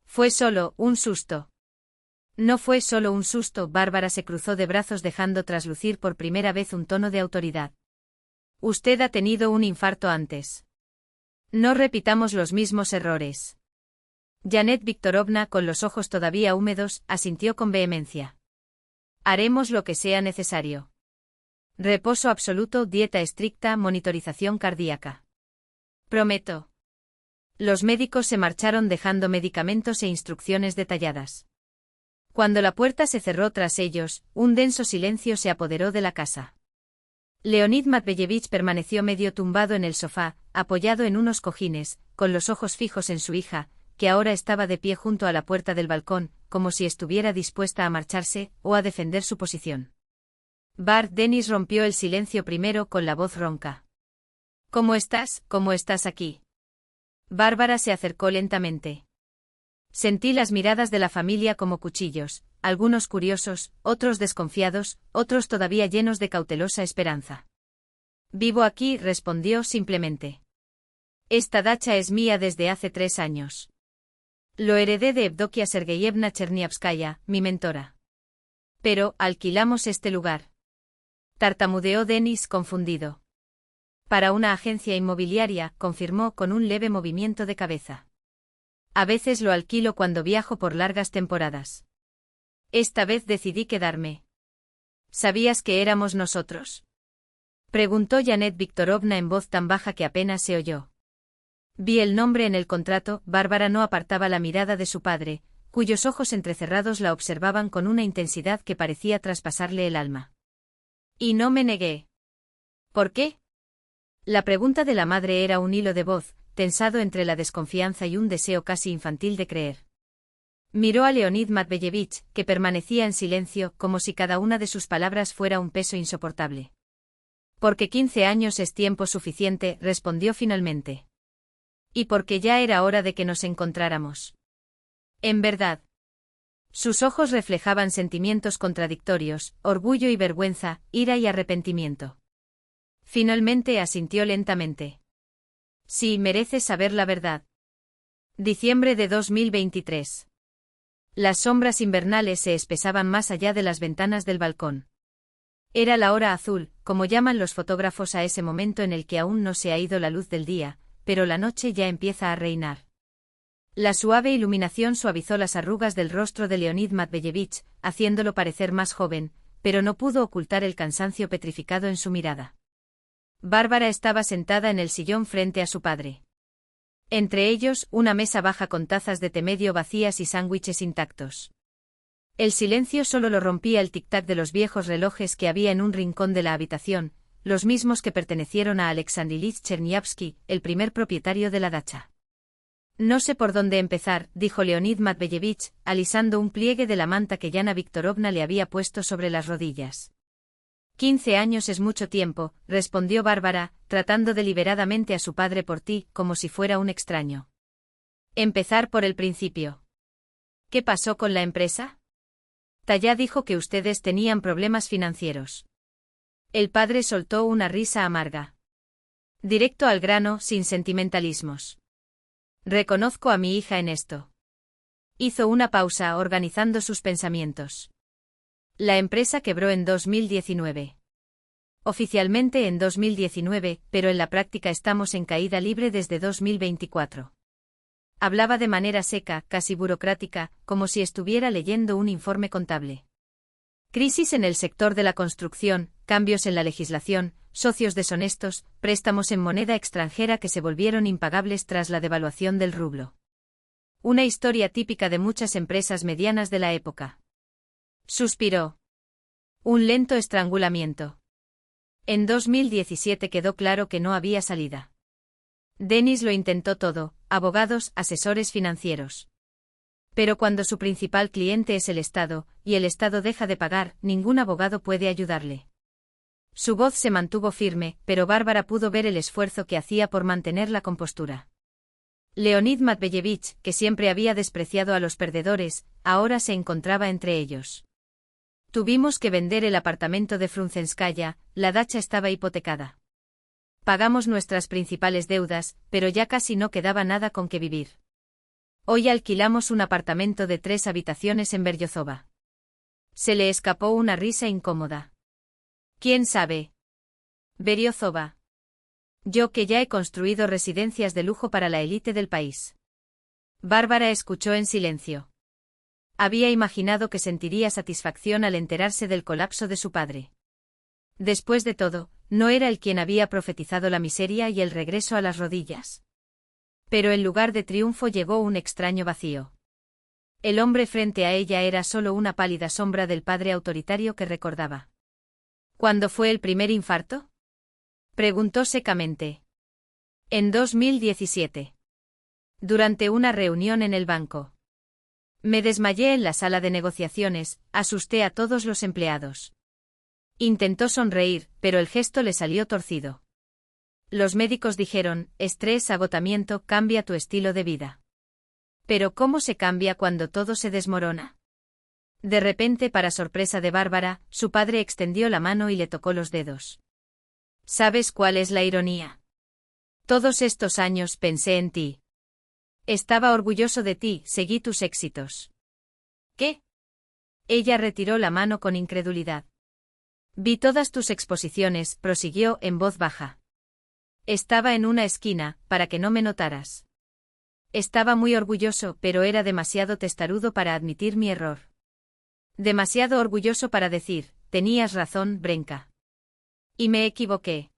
Fue solo un susto. No fue solo un susto, Bárbara se cruzó de brazos dejando traslucir por primera vez un tono de autoridad. Usted ha tenido un infarto antes. No repitamos los mismos errores. Janet Viktorovna, con los ojos todavía húmedos, asintió con vehemencia. Haremos lo que sea necesario. Reposo absoluto, dieta estricta, monitorización cardíaca. Prometo. Los médicos se marcharon dejando medicamentos e instrucciones detalladas. Cuando la puerta se cerró tras ellos, un denso silencio se apoderó de la casa. Leonid Matveevich permaneció medio tumbado en el sofá, apoyado en unos cojines, con los ojos fijos en su hija, que ahora estaba de pie junto a la puerta del balcón, como si estuviera dispuesta a marcharse o a defender su posición. Bart Dennis rompió el silencio primero con la voz ronca. ¿Cómo estás? ¿Cómo estás aquí? Bárbara se acercó lentamente. Sentí las miradas de la familia como cuchillos, algunos curiosos, otros desconfiados, otros todavía llenos de cautelosa esperanza. Vivo aquí, respondió simplemente. Esta dacha es mía desde hace 3 años. Lo heredé de Evdokia Sergeyevna Cherniavskaya, mi mentora. Pero, alquilamos este lugar. Tartamudeó Denis confundido. Para una agencia inmobiliaria, confirmó con un leve movimiento de cabeza. A veces lo alquilo cuando viajo por largas temporadas. Esta vez decidí quedarme. ¿Sabías que éramos nosotros? Preguntó Janet Viktorovna en voz tan baja que apenas se oyó. Vi el nombre en el contrato. Bárbara no apartaba la mirada de su padre, cuyos ojos entrecerrados la observaban con una intensidad que parecía traspasarle el alma. Y no me negué. ¿Por qué? La pregunta de la madre era un hilo de voz, tensado entre la desconfianza y un deseo casi infantil de creer. Miró a Leonid Matveevich, que permanecía en silencio, como si cada una de sus palabras fuera un peso insoportable. Porque 15 años es tiempo suficiente, respondió finalmente. Y porque ya era hora de que nos encontráramos. En verdad. Sus ojos reflejaban sentimientos contradictorios, orgullo y vergüenza, ira y arrepentimiento. Finalmente asintió lentamente. Sí, mereces saber la verdad. Diciembre de 2023. Las sombras invernales se espesaban más allá de las ventanas del balcón. Era la hora azul, como llaman los fotógrafos a ese momento en el que aún no se ha ido la luz del día, pero la noche ya empieza a reinar. La suave iluminación suavizó las arrugas del rostro de Leonid Matveevich, haciéndolo parecer más joven, pero no pudo ocultar el cansancio petrificado en su mirada. Bárbara estaba sentada en el sillón frente a su padre. Entre ellos, una mesa baja con tazas de té medio vacías y sándwiches intactos. El silencio solo lo rompía el tic-tac de los viejos relojes que había en un rincón de la habitación, los mismos que pertenecieron a Alexander Ilich Cherniavsky, el primer propietario de la dacha. No sé por dónde empezar, dijo Leonid Matveevich, alisando un pliegue de la manta que Yana Viktorovna le había puesto sobre las rodillas. 15 años es mucho tiempo, respondió Bárbara, tratando deliberadamente a su padre por ti, como si fuera un extraño. Empezar por el principio. ¿Qué pasó con la empresa? Taya dijo que ustedes tenían problemas financieros. El padre soltó una risa amarga. Directo al grano, sin sentimentalismos. Reconozco a mi hija en esto. Hizo una pausa, organizando sus pensamientos. La empresa quebró en 2019. Oficialmente en 2019, pero en la práctica estamos en caída libre desde 2024. Hablaba de manera seca, casi burocrática, como si estuviera leyendo un informe contable. Crisis en el sector de la construcción, cambios en la legislación, socios deshonestos, préstamos en moneda extranjera que se volvieron impagables tras la devaluación del rublo. Una historia típica de muchas empresas medianas de la época. Suspiró. Un lento estrangulamiento. En 2017 quedó claro que no había salida. Dennis lo intentó todo, abogados, asesores financieros. Pero cuando su principal cliente es el Estado, y el Estado deja de pagar, ningún abogado puede ayudarle. Su voz se mantuvo firme, pero Bárbara pudo ver el esfuerzo que hacía por mantener la compostura. Leonid Matveyevich, que siempre había despreciado a los perdedores, ahora se encontraba entre ellos. Tuvimos que vender el apartamento de Frunzenskaya, la dacha estaba hipotecada. Pagamos nuestras principales deudas, pero ya casi no quedaba nada con que vivir. Hoy alquilamos un apartamento de 3 habitaciones en Beryozova. Se le escapó una risa incómoda. ¿Quién sabe? Beryozova. Yo que ya he construido residencias de lujo para la élite del país. Bárbara escuchó en silencio. Había imaginado que sentiría satisfacción al enterarse del colapso de su padre. Después de todo, no era él quien había profetizado la miseria y el regreso a las rodillas. Pero en lugar de triunfo llegó un extraño vacío. El hombre frente a ella era solo una pálida sombra del padre autoritario que recordaba. ¿Cuándo fue el primer infarto? Preguntó secamente. En 2017. Durante una reunión en el banco. Me desmayé en la sala de negociaciones, asusté a todos los empleados. Intentó sonreír, pero el gesto le salió torcido. Los médicos dijeron, estrés, agotamiento, cambia tu estilo de vida. Pero ¿cómo se cambia cuando todo se desmorona? De repente, para sorpresa de Bárbara, su padre extendió la mano y le tocó los dedos. ¿Sabes cuál es la ironía? Todos estos años pensé en ti. Estaba orgulloso de ti, seguí tus éxitos. ¿Qué? Ella retiró la mano con incredulidad. Vi todas tus exposiciones, prosiguió en voz baja. Estaba en una esquina, para que no me notaras. Estaba muy orgulloso, pero era demasiado testarudo para admitir mi error. Demasiado orgulloso para decir, tenías razón, Brenka. Y me equivoqué.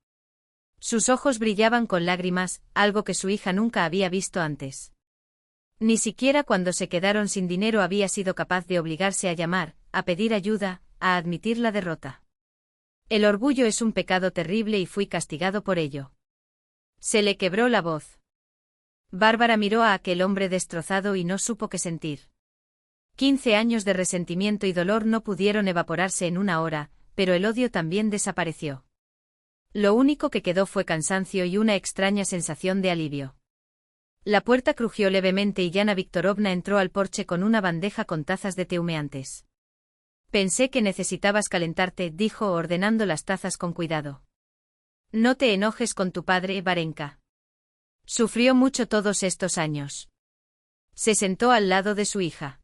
Sus ojos brillaban con lágrimas, algo que su hija nunca había visto antes. Ni siquiera cuando se quedaron sin dinero había sido capaz de obligarse a llamar, a pedir ayuda, a admitir la derrota. El orgullo es un pecado terrible y fui castigado por ello. Se le quebró la voz. Bárbara miró a aquel hombre destrozado y no supo qué sentir. 15 años de resentimiento y dolor no pudieron evaporarse en una hora, pero el odio también desapareció. Lo único que quedó fue cansancio y una extraña sensación de alivio. La puerta crujió levemente y Yana Viktorovna entró al porche con una bandeja con tazas de té humeantes. Pensé que necesitabas calentarte, dijo ordenando las tazas con cuidado. No te enojes con tu padre, Varenka. Sufrió mucho todos estos años. Se sentó al lado de su hija.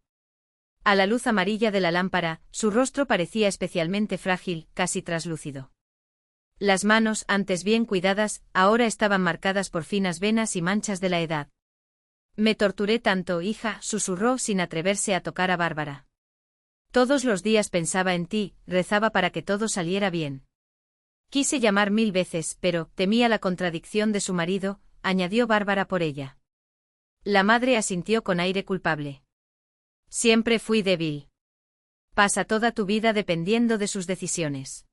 A la luz amarilla de la lámpara, su rostro parecía especialmente frágil, casi traslúcido. Las manos, antes bien cuidadas, ahora estaban marcadas por finas venas y manchas de la edad. Me torturé tanto, hija, susurró sin atreverse a tocar a Bárbara. Todos los días pensaba en ti, rezaba para que todo saliera bien. Quise llamar 1000 veces, pero temía la contradicción de su marido, añadió Bárbara por ella. La madre asintió con aire culpable. Siempre fui débil. Pasa toda tu vida dependiendo de sus decisiones.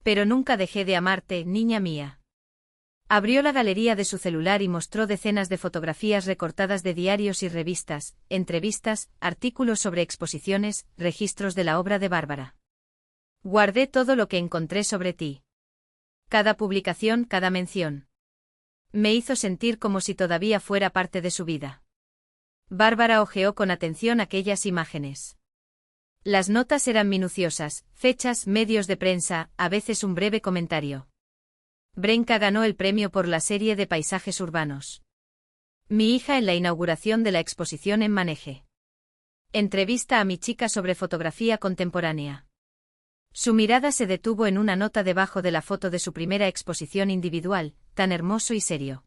Pero nunca dejé de amarte, niña mía. Abrió la galería de su celular y mostró decenas de fotografías recortadas de diarios y revistas, entrevistas, artículos sobre exposiciones, registros de la obra de Bárbara. Guardé todo lo que encontré sobre ti. Cada publicación, cada mención. Me hizo sentir como si todavía fuera parte de su vida. Bárbara hojeó con atención aquellas imágenes. Las notas eran minuciosas, fechas, medios de prensa, a veces un breve comentario. Brenka ganó el premio por la serie de paisajes urbanos. Mi hija en la inauguración de la exposición en Maneje. Entrevista a mi chica sobre fotografía contemporánea. Su mirada se detuvo en una nota debajo de la foto de su primera exposición individual, tan hermoso y serio.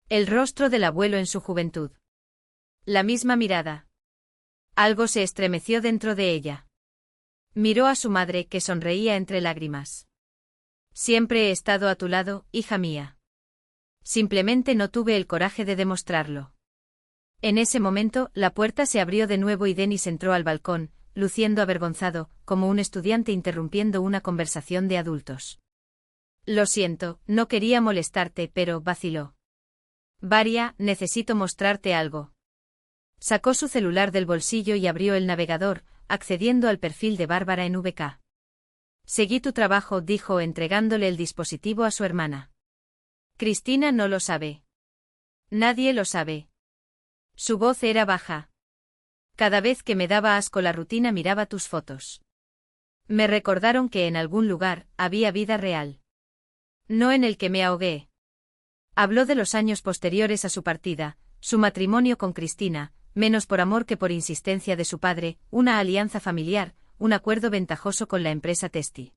El rostro del abuelo en su juventud. La misma mirada. Algo se estremeció dentro de ella. Miró a su madre, que sonreía entre lágrimas. Siempre he estado a tu lado, hija mía. Simplemente no tuve el coraje de demostrarlo. En ese momento, la puerta se abrió de nuevo y Dennis entró al balcón, luciendo avergonzado, como un estudiante interrumpiendo una conversación de adultos. Lo siento, no quería molestarte, pero vaciló. Varia, necesito mostrarte algo. Sacó su celular del bolsillo y abrió el navegador, accediendo al perfil de Bárbara en VK. Seguí tu trabajo, dijo entregándole el dispositivo a su hermana. Cristina no lo sabe. Nadie lo sabe. Su voz era baja. Cada vez que me daba asco la rutina miraba tus fotos. Me recordaron que en algún lugar había vida real. No en el que me ahogué. Habló de los años posteriores a su partida, su matrimonio con Cristina, menos por amor que por insistencia de su padre, una alianza familiar, un acuerdo ventajoso con la empresa Testi.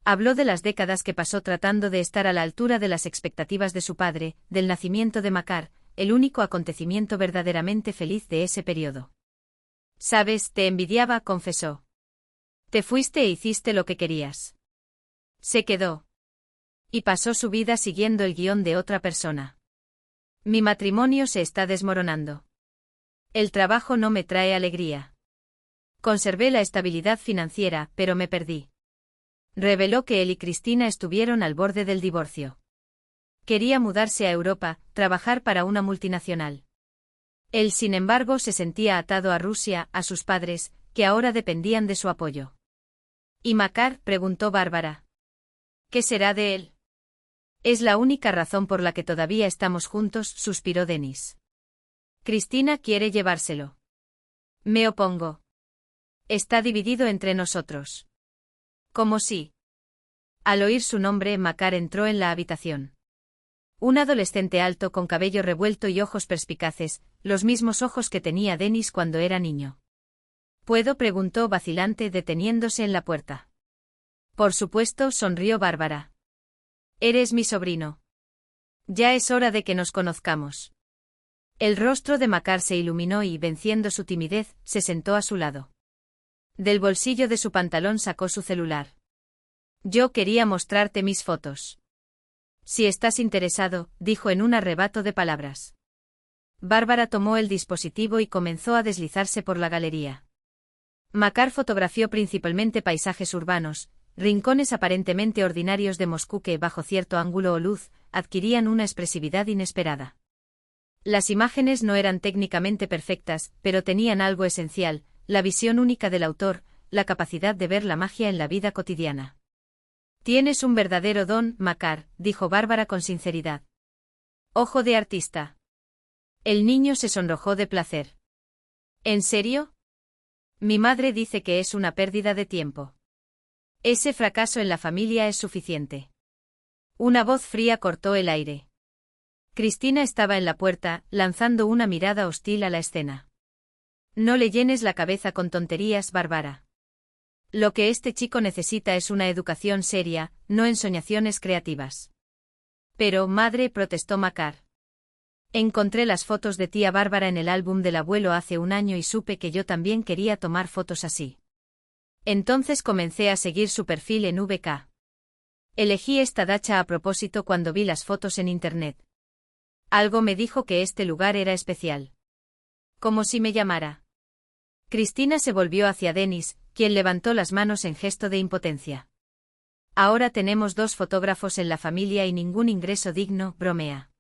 Habló de las décadas que pasó tratando de estar a la altura de las expectativas de su padre, del nacimiento de Makar, el único acontecimiento verdaderamente feliz de ese periodo. Sabes, te envidiaba, confesó. Te fuiste e hiciste lo que querías. Se quedó. Y pasó su vida siguiendo el guión de otra persona. Mi matrimonio se está desmoronando. El trabajo no me trae alegría. Conservé la estabilidad financiera, pero me perdí. Reveló que él y Cristina estuvieron al borde del divorcio. Quería mudarse a Europa, trabajar para una multinacional. Él, sin embargo, se sentía atado a Rusia, a sus padres, que ahora dependían de su apoyo. ¿Y Makar?, preguntó Bárbara. ¿Qué será de él? Es la única razón por la que todavía estamos juntos, suspiró Dennis. Cristina quiere llevárselo. Me opongo. Está dividido entre nosotros. ¿Cómo si? Al oír su nombre, Makar entró en la habitación. Un adolescente alto con cabello revuelto y ojos perspicaces, los mismos ojos que tenía Dennis cuando era niño. ¿Puedo?, preguntó vacilante deteniéndose en la puerta. Por supuesto, sonrió Bárbara. Eres mi sobrino. Ya es hora de que nos conozcamos. El rostro de Makar se iluminó y, venciendo su timidez, se sentó a su lado. Del bolsillo de su pantalón sacó su celular. Yo quería mostrarte mis fotos. Si estás interesado, dijo en un arrebato de palabras. Bárbara tomó el dispositivo y comenzó a deslizarse por la galería. Makar fotografió principalmente paisajes urbanos, rincones aparentemente ordinarios de Moscú que, bajo cierto ángulo o luz, adquirían una expresividad inesperada. Las imágenes no eran técnicamente perfectas, pero tenían algo esencial, la visión única del autor, la capacidad de ver la magia en la vida cotidiana. Tienes un verdadero don, Makar, dijo Bárbara con sinceridad. Ojo de artista. El niño se sonrojó de placer. ¿En serio? Mi madre dice que es una pérdida de tiempo. Ese fracaso en la familia es suficiente. Una voz fría cortó el aire. Cristina estaba en la puerta, lanzando una mirada hostil a la escena. No le llenes la cabeza con tonterías, Bárbara. Lo que este chico necesita es una educación seria, no ensoñaciones creativas. Pero, madre, protestó Makar. Encontré las fotos de tía Bárbara en el álbum del abuelo hace un año y supe que yo también quería tomar fotos así. Entonces comencé a seguir su perfil en VK. Elegí esta dacha a propósito cuando vi las fotos en internet. Algo me dijo que este lugar era especial. Como si me llamara. Cristina se volvió hacia Dennis, quien levantó las manos en gesto de impotencia. Ahora tenemos 2 fotógrafos en la familia y ningún ingreso digno, bromea.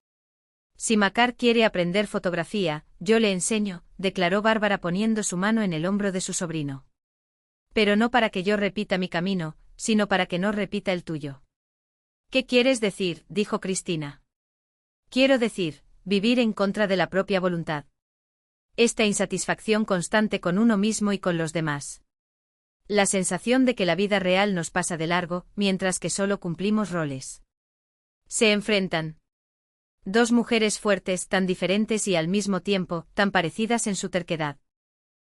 Si Makar quiere aprender fotografía, yo le enseño, declaró Bárbara poniendo su mano en el hombro de su sobrino. Pero no para que yo repita mi camino, sino para que no repita el tuyo. ¿Qué quieres decir?, dijo Cristina. Quiero decir, vivir en contra de la propia voluntad. Esta insatisfacción constante con uno mismo y con los demás. La sensación de que la vida real nos pasa de largo, mientras que solo cumplimos roles. Se enfrentan 2 mujeres fuertes, tan diferentes y al mismo tiempo, tan parecidas en su terquedad.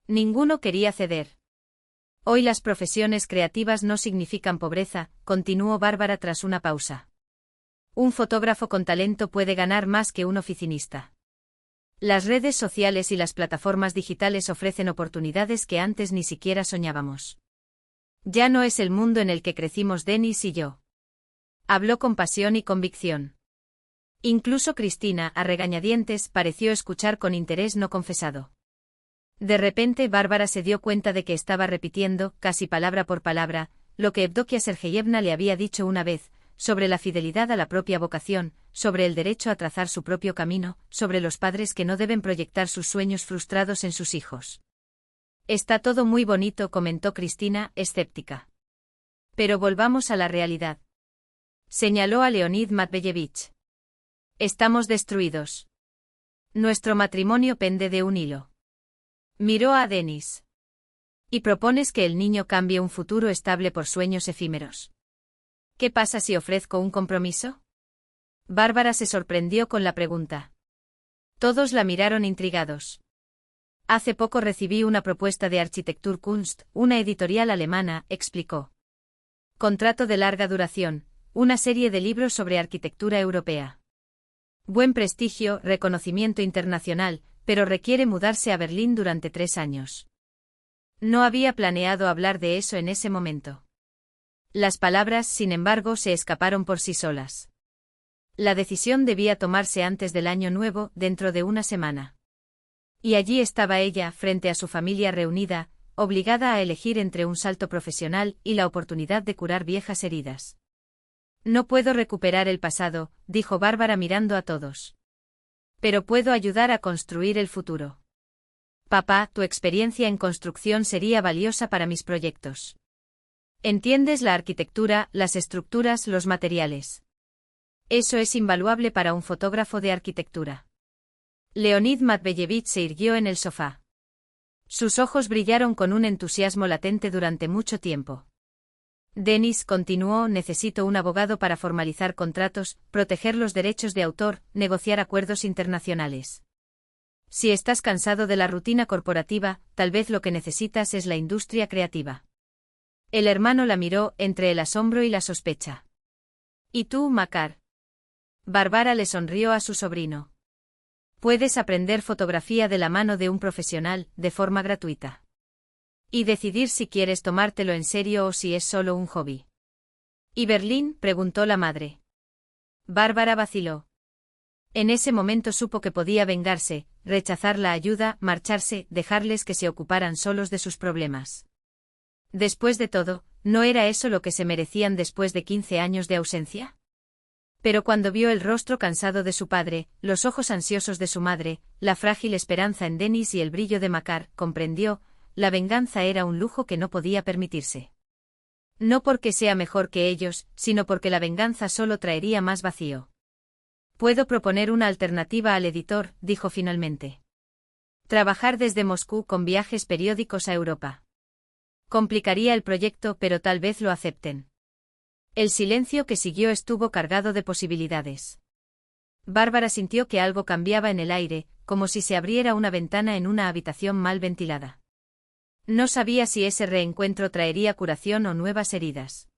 Ninguno quería ceder. Hoy las profesiones creativas no significan pobreza, continuó Bárbara tras una pausa. Un fotógrafo con talento puede ganar más que un oficinista. Las redes sociales y las plataformas digitales ofrecen oportunidades que antes ni siquiera soñábamos. Ya no es el mundo en el que crecimos Denis y yo. Habló con pasión y convicción. Incluso Cristina, a regañadientes, pareció escuchar con interés no confesado. De repente Bárbara se dio cuenta de que estaba repitiendo, casi palabra por palabra, lo que Evdokia Sergeyevna le había dicho una vez, sobre la fidelidad a la propia vocación, sobre el derecho a trazar su propio camino, sobre los padres que no deben proyectar sus sueños frustrados en sus hijos. Está todo muy bonito, comentó Cristina, escéptica. Pero volvamos a la realidad. Señaló a Leonid Matveyevich. Estamos destruidos. Nuestro matrimonio pende de un hilo. Miró a Denis. ¿Y propones que el niño cambie un futuro estable por sueños efímeros? ¿Qué pasa si ofrezco un compromiso? Bárbara se sorprendió con la pregunta. Todos la miraron intrigados. Hace poco recibí una propuesta de Architekturkunst, una editorial alemana, explicó. Contrato de larga duración, una serie de libros sobre arquitectura europea. Buen prestigio, reconocimiento internacional, pero requiere mudarse a Berlín durante 3 años. No había planeado hablar de eso en ese momento. Las palabras, sin embargo, se escaparon por sí solas. La decisión debía tomarse antes del año nuevo, dentro de una semana. Y allí estaba ella, frente a su familia reunida, obligada a elegir entre un salto profesional y la oportunidad de curar viejas heridas. No puedo recuperar el pasado, dijo Bárbara mirando a todos. Pero puedo ayudar a construir el futuro. Papá, tu experiencia en construcción sería valiosa para mis proyectos. Entiendes la arquitectura, las estructuras, los materiales. Eso es invaluable para un fotógrafo de arquitectura. Leonid Matveyevich se irguió en el sofá. Sus ojos brillaron con un entusiasmo latente durante mucho tiempo. Denis, continuó, necesito un abogado para formalizar contratos, proteger los derechos de autor, negociar acuerdos internacionales. Si estás cansado de la rutina corporativa, tal vez lo que necesitas es la industria creativa. El hermano la miró, entre el asombro y la sospecha. ¿Y tú, Makar? Bárbara le sonrió a su sobrino. Puedes aprender fotografía de la mano de un profesional, de forma gratuita. Y decidir si quieres tomártelo en serio o si es solo un hobby. ¿Y Berlín?, preguntó la madre. Bárbara vaciló. En ese momento supo que podía vengarse, rechazar la ayuda, marcharse, dejarles que se ocuparan solos de sus problemas. Después de todo, ¿no era eso lo que se merecían después de 15 años de ausencia? Pero cuando vio el rostro cansado de su padre, los ojos ansiosos de su madre, la frágil esperanza en Denis y el brillo de Makar, comprendió, la venganza era un lujo que no podía permitirse. No porque sea mejor que ellos, sino porque la venganza solo traería más vacío. Puedo proponer una alternativa al editor, dijo finalmente. Trabajar desde Moscú con viajes periódicos a Europa. Complicaría el proyecto, pero tal vez lo acepten. El silencio que siguió estuvo cargado de posibilidades. Bárbara sintió que algo cambiaba en el aire, como si se abriera una ventana en una habitación mal ventilada. No sabía si ese reencuentro traería curación o nuevas heridas.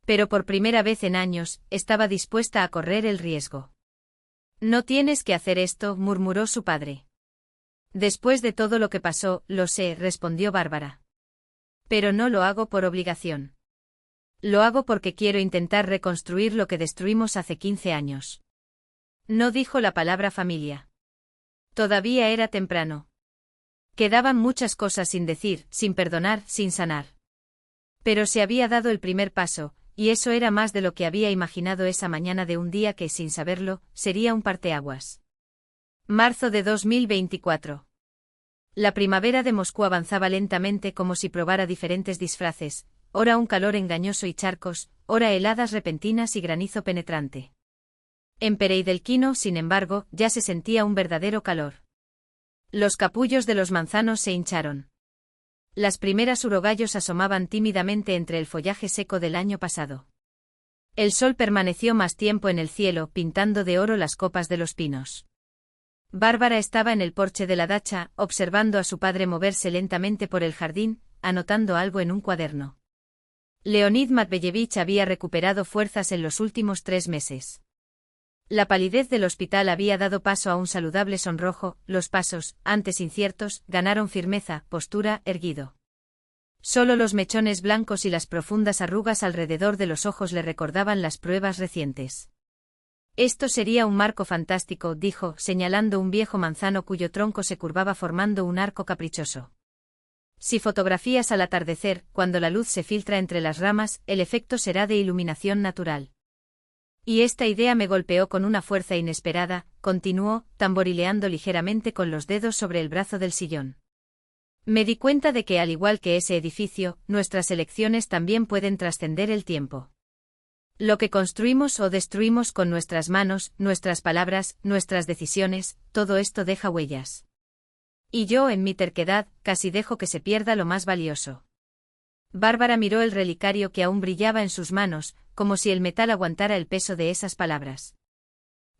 Pero por primera vez en años, estaba dispuesta a correr el riesgo. No tienes que hacer esto, murmuró su padre. Después de todo lo que pasó, lo sé, respondió Bárbara. Pero no lo hago por obligación. Lo hago porque quiero intentar reconstruir lo que destruimos hace 15 años. No dijo la palabra familia. Todavía era temprano. Quedaban muchas cosas sin decir, sin perdonar, sin sanar. Pero se había dado el primer paso, y eso era más de lo que había imaginado esa mañana de un día que, sin saberlo, sería un parteaguas. Marzo de 2024. La primavera de Moscú avanzaba lentamente como si probara diferentes disfraces, ora un calor engañoso y charcos, ora heladas repentinas y granizo penetrante. En Pereidelkino, sin embargo, ya se sentía un verdadero calor. Los capullos de los manzanos se hincharon. Las primeras urogallos asomaban tímidamente entre el follaje seco del año pasado. El sol permaneció más tiempo en el cielo, pintando de oro las copas de los pinos. Bárbara estaba en el porche de la dacha, observando a su padre moverse lentamente por el jardín, anotando algo en un cuaderno. Leonid Matveyevich había recuperado fuerzas en los últimos 3 meses. La palidez del hospital había dado paso a un saludable sonrojo, los pasos, antes inciertos, ganaron firmeza, postura, erguido. Solo los mechones blancos y las profundas arrugas alrededor de los ojos le recordaban las pruebas recientes. Esto sería un marco fantástico, dijo, señalando un viejo manzano cuyo tronco se curvaba formando un arco caprichoso. Si fotografías al atardecer, cuando la luz se filtra entre las ramas, el efecto será de iluminación natural. Y esta idea me golpeó con una fuerza inesperada, continuó, tamborileando ligeramente con los dedos sobre el brazo del sillón. Me di cuenta de que, al igual que ese edificio, nuestras elecciones también pueden trascender el tiempo. Lo que construimos o destruimos con nuestras manos, nuestras palabras, nuestras decisiones, todo esto deja huellas. Y yo, en mi terquedad, casi dejo que se pierda lo más valioso. Bárbara miró el relicario que aún brillaba en sus manos, como si el metal aguantara el peso de esas palabras.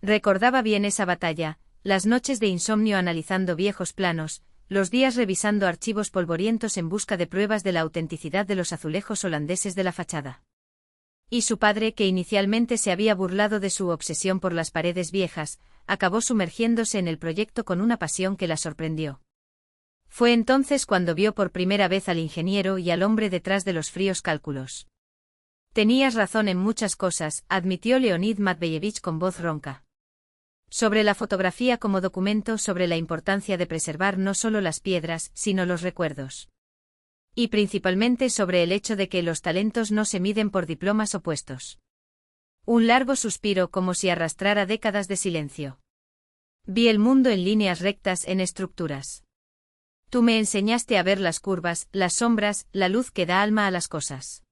Recordaba bien esa batalla, las noches de insomnio analizando viejos planos, los días revisando archivos polvorientos en busca de pruebas de la autenticidad de los azulejos holandeses de la fachada. Y su padre, que inicialmente se había burlado de su obsesión por las paredes viejas, acabó sumergiéndose en el proyecto con una pasión que la sorprendió. Fue entonces cuando vio por primera vez al ingeniero y al hombre detrás de los fríos cálculos. Tenías razón en muchas cosas, admitió Leonid Matveyevich con voz ronca. Sobre la fotografía como documento, sobre la importancia de preservar no solo las piedras, sino los recuerdos. Y principalmente sobre el hecho de que los talentos no se miden por diplomas o puestos. Un largo suspiro como si arrastrara décadas de silencio. Vi el mundo en líneas rectas, en estructuras. Tú me enseñaste a ver las curvas, las sombras, la luz que da alma a las cosas.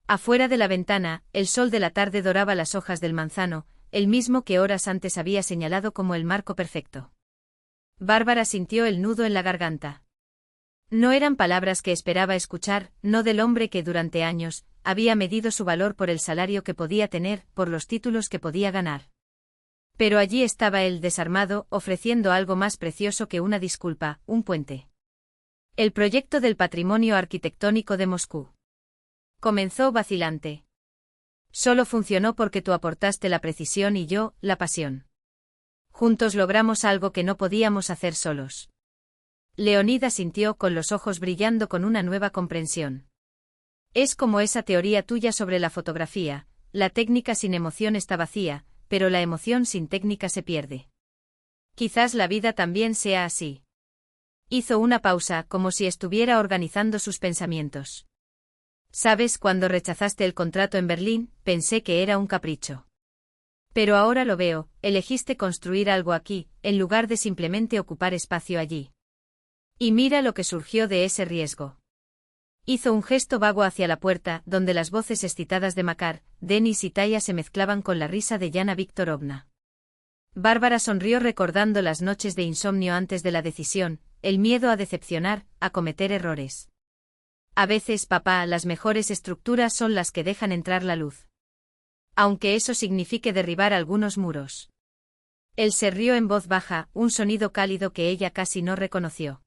Afuera de la ventana, el sol de la tarde doraba las hojas del manzano, el mismo que horas antes había señalado como el marco perfecto. Bárbara sintió el nudo en la garganta. No eran palabras que esperaba escuchar, no del hombre que durante años había medido su valor por el salario que podía tener, por los títulos que podía ganar. Pero allí estaba él desarmado, ofreciendo algo más precioso que una disculpa, un puente. El proyecto del patrimonio arquitectónico de Moscú. Comenzó vacilante. Solo funcionó porque tú aportaste la precisión y yo, la pasión. Juntos logramos algo que no podíamos hacer solos. Leonid asintió con los ojos brillando con una nueva comprensión. Es como esa teoría tuya sobre la fotografía, la técnica sin emoción está vacía, pero la emoción sin técnica se pierde. Quizás la vida también sea así. Hizo una pausa, como si estuviera organizando sus pensamientos. Sabes, cuando rechazaste el contrato en Berlín, pensé que era un capricho. Pero ahora lo veo, elegiste construir algo aquí, en lugar de simplemente ocupar espacio allí. Y mira lo que surgió de ese riesgo. Hizo un gesto vago hacia la puerta, donde las voces excitadas de Makar, Denis y Taya se mezclaban con la risa de Yana Viktorovna. Bárbara sonrió recordando las noches de insomnio antes de la decisión, el miedo a decepcionar, a cometer errores. A veces, papá, las mejores estructuras son las que dejan entrar la luz. Aunque eso signifique derribar algunos muros. Él se rió en voz baja, un sonido cálido que ella casi no reconoció.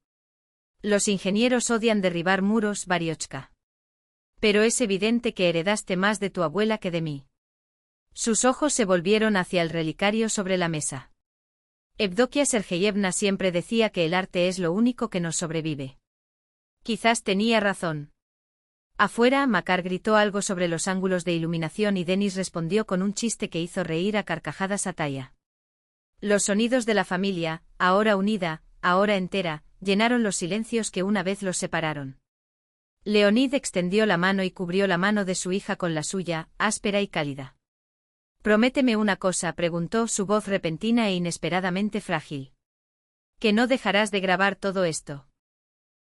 Los ingenieros odian derribar muros, Variochka. Pero es evidente que heredaste más de tu abuela que de mí. Sus ojos se volvieron hacia el relicario sobre la mesa. Evdokia Sergeyevna siempre decía que el arte es lo único que nos sobrevive. Quizás tenía razón. Afuera, Makar gritó algo sobre los ángulos de iluminación y Denis respondió con un chiste que hizo reír a carcajadas a Taya. Los sonidos de la familia, ahora unida, ahora entera, llenaron los silencios que una vez los separaron. Leonid extendió la mano y cubrió la mano de su hija con la suya, áspera y cálida. «Prométeme una cosa», preguntó, su voz repentina e inesperadamente frágil. «¿Que no dejarás de grabar todo esto?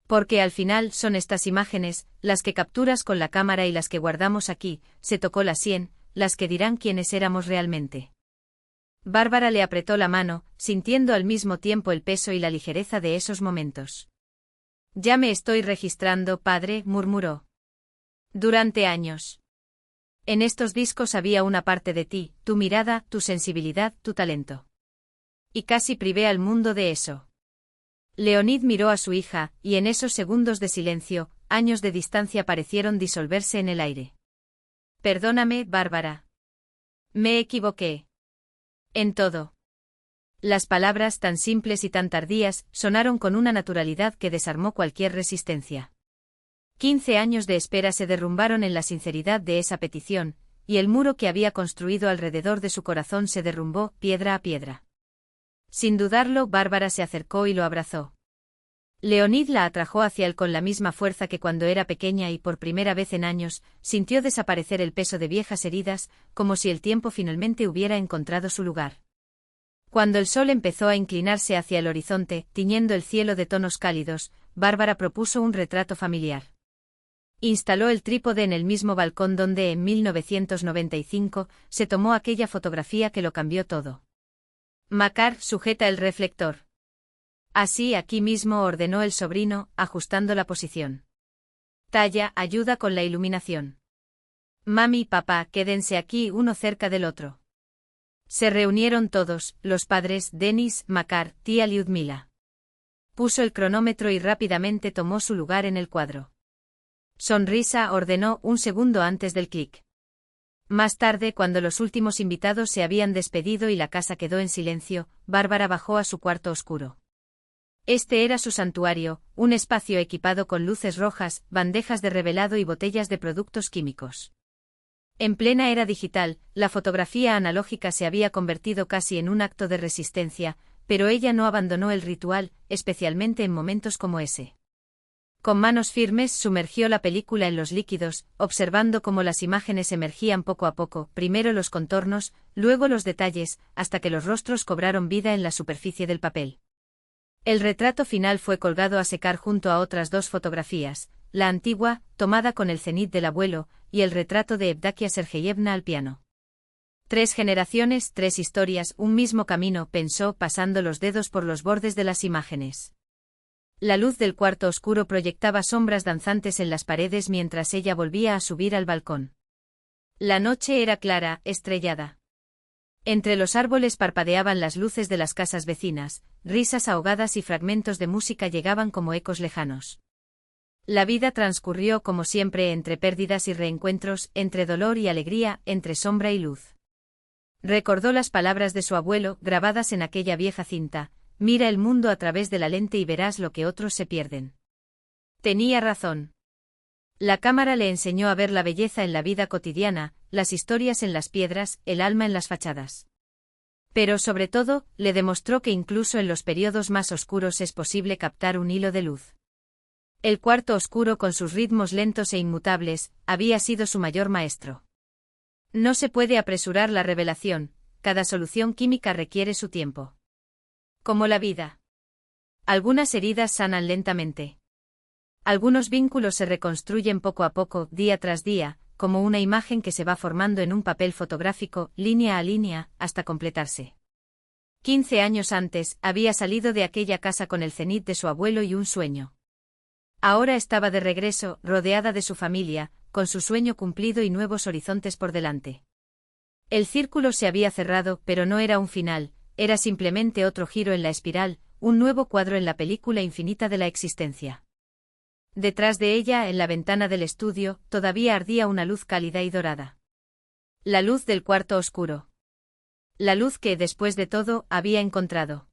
Porque al final son estas imágenes, las que capturas con la cámara y las que guardamos aquí», se tocó la sien, «las que dirán quiénes éramos realmente». Bárbara le apretó la mano, sintiendo al mismo tiempo el peso y la ligereza de esos momentos. «Ya me estoy registrando, padre», murmuró. «Durante años. En estos discos había una parte de ti, tu mirada, tu sensibilidad, tu talento. Y casi privé al mundo de eso». Leonid miró a su hija, y en esos segundos de silencio, años de distancia parecieron disolverse en el aire. «Perdóname, Bárbara. Me equivoqué. En todo». Las palabras, tan simples y tan tardías, sonaron con una naturalidad que desarmó cualquier resistencia. 15 años de espera se derrumbaron en la sinceridad de esa petición, y el muro que había construido alrededor de su corazón se derrumbó, piedra a piedra. Sin dudarlo, Bárbara se acercó y lo abrazó. Leonid la atrajo hacia él con la misma fuerza que cuando era pequeña y por primera vez en años, sintió desaparecer el peso de viejas heridas, como si el tiempo finalmente hubiera encontrado su lugar. Cuando el sol empezó a inclinarse hacia el horizonte, tiñendo el cielo de tonos cálidos, Bárbara propuso un retrato familiar. Instaló el trípode en el mismo balcón donde en 1995 se tomó aquella fotografía que lo cambió todo. Makar, sujeta el reflector. Así aquí mismo ordenó el sobrino, ajustando la posición. Talla, ayuda con la iluminación. Mami y papá, quédense aquí uno cerca del otro. Se reunieron todos, los padres, Denis, Makar, tía Lyudmila. Puso el cronómetro y rápidamente tomó su lugar en el cuadro. Sonrisa, ordenó un segundo antes del clic. Más tarde, cuando los últimos invitados se habían despedido y la casa quedó en silencio, Bárbara bajó a su cuarto oscuro. Este era su santuario, un espacio equipado con luces rojas, bandejas de revelado y botellas de productos químicos. En plena era digital, la fotografía analógica se había convertido casi en un acto de resistencia, pero ella no abandonó el ritual, especialmente en momentos como ese. Con manos firmes sumergió la película en los líquidos, observando cómo las imágenes emergían poco a poco, primero los contornos, luego los detalles, hasta que los rostros cobraron vida en la superficie del papel. El retrato final fue colgado a secar junto a otras dos fotografías, la antigua, tomada con el cenit del abuelo, y el retrato de Evdakia Sergeyevna al piano. 3 generaciones, 3 historias, un mismo camino, pensó, pasando los dedos por los bordes de las imágenes. La luz del cuarto oscuro proyectaba sombras danzantes en las paredes mientras ella volvía a subir al balcón. La noche era clara, estrellada. Entre los árboles parpadeaban las luces de las casas vecinas, risas ahogadas y fragmentos de música llegaban como ecos lejanos. La vida transcurrió como siempre entre pérdidas y reencuentros, entre dolor y alegría, entre sombra y luz. Recordó las palabras de su abuelo, grabadas en aquella vieja cinta: mira el mundo a través de la lente y verás lo que otros se pierden. Tenía razón. La cámara le enseñó a ver la belleza en la vida cotidiana, las historias en las piedras, el alma en las fachadas. Pero sobre todo, le demostró que incluso en los periodos más oscuros es posible captar un hilo de luz. El cuarto oscuro, con sus ritmos lentos e inmutables, había sido su mayor maestro. No se puede apresurar la revelación, cada solución química requiere su tiempo. Como la vida. Algunas heridas sanan lentamente. Algunos vínculos se reconstruyen poco a poco, día tras día, como una imagen que se va formando en un papel fotográfico, línea a línea, hasta completarse. 15 años antes, había salido de aquella casa con el cenit de su abuelo y un sueño. Ahora estaba de regreso, rodeada de su familia, con su sueño cumplido y nuevos horizontes por delante. El círculo se había cerrado, pero no era un final, era simplemente otro giro en la espiral, un nuevo cuadro en la película infinita de la existencia. Detrás de ella, en la ventana del estudio, todavía ardía una luz cálida y dorada. La luz del cuarto oscuro. La luz que, después de todo, había encontrado.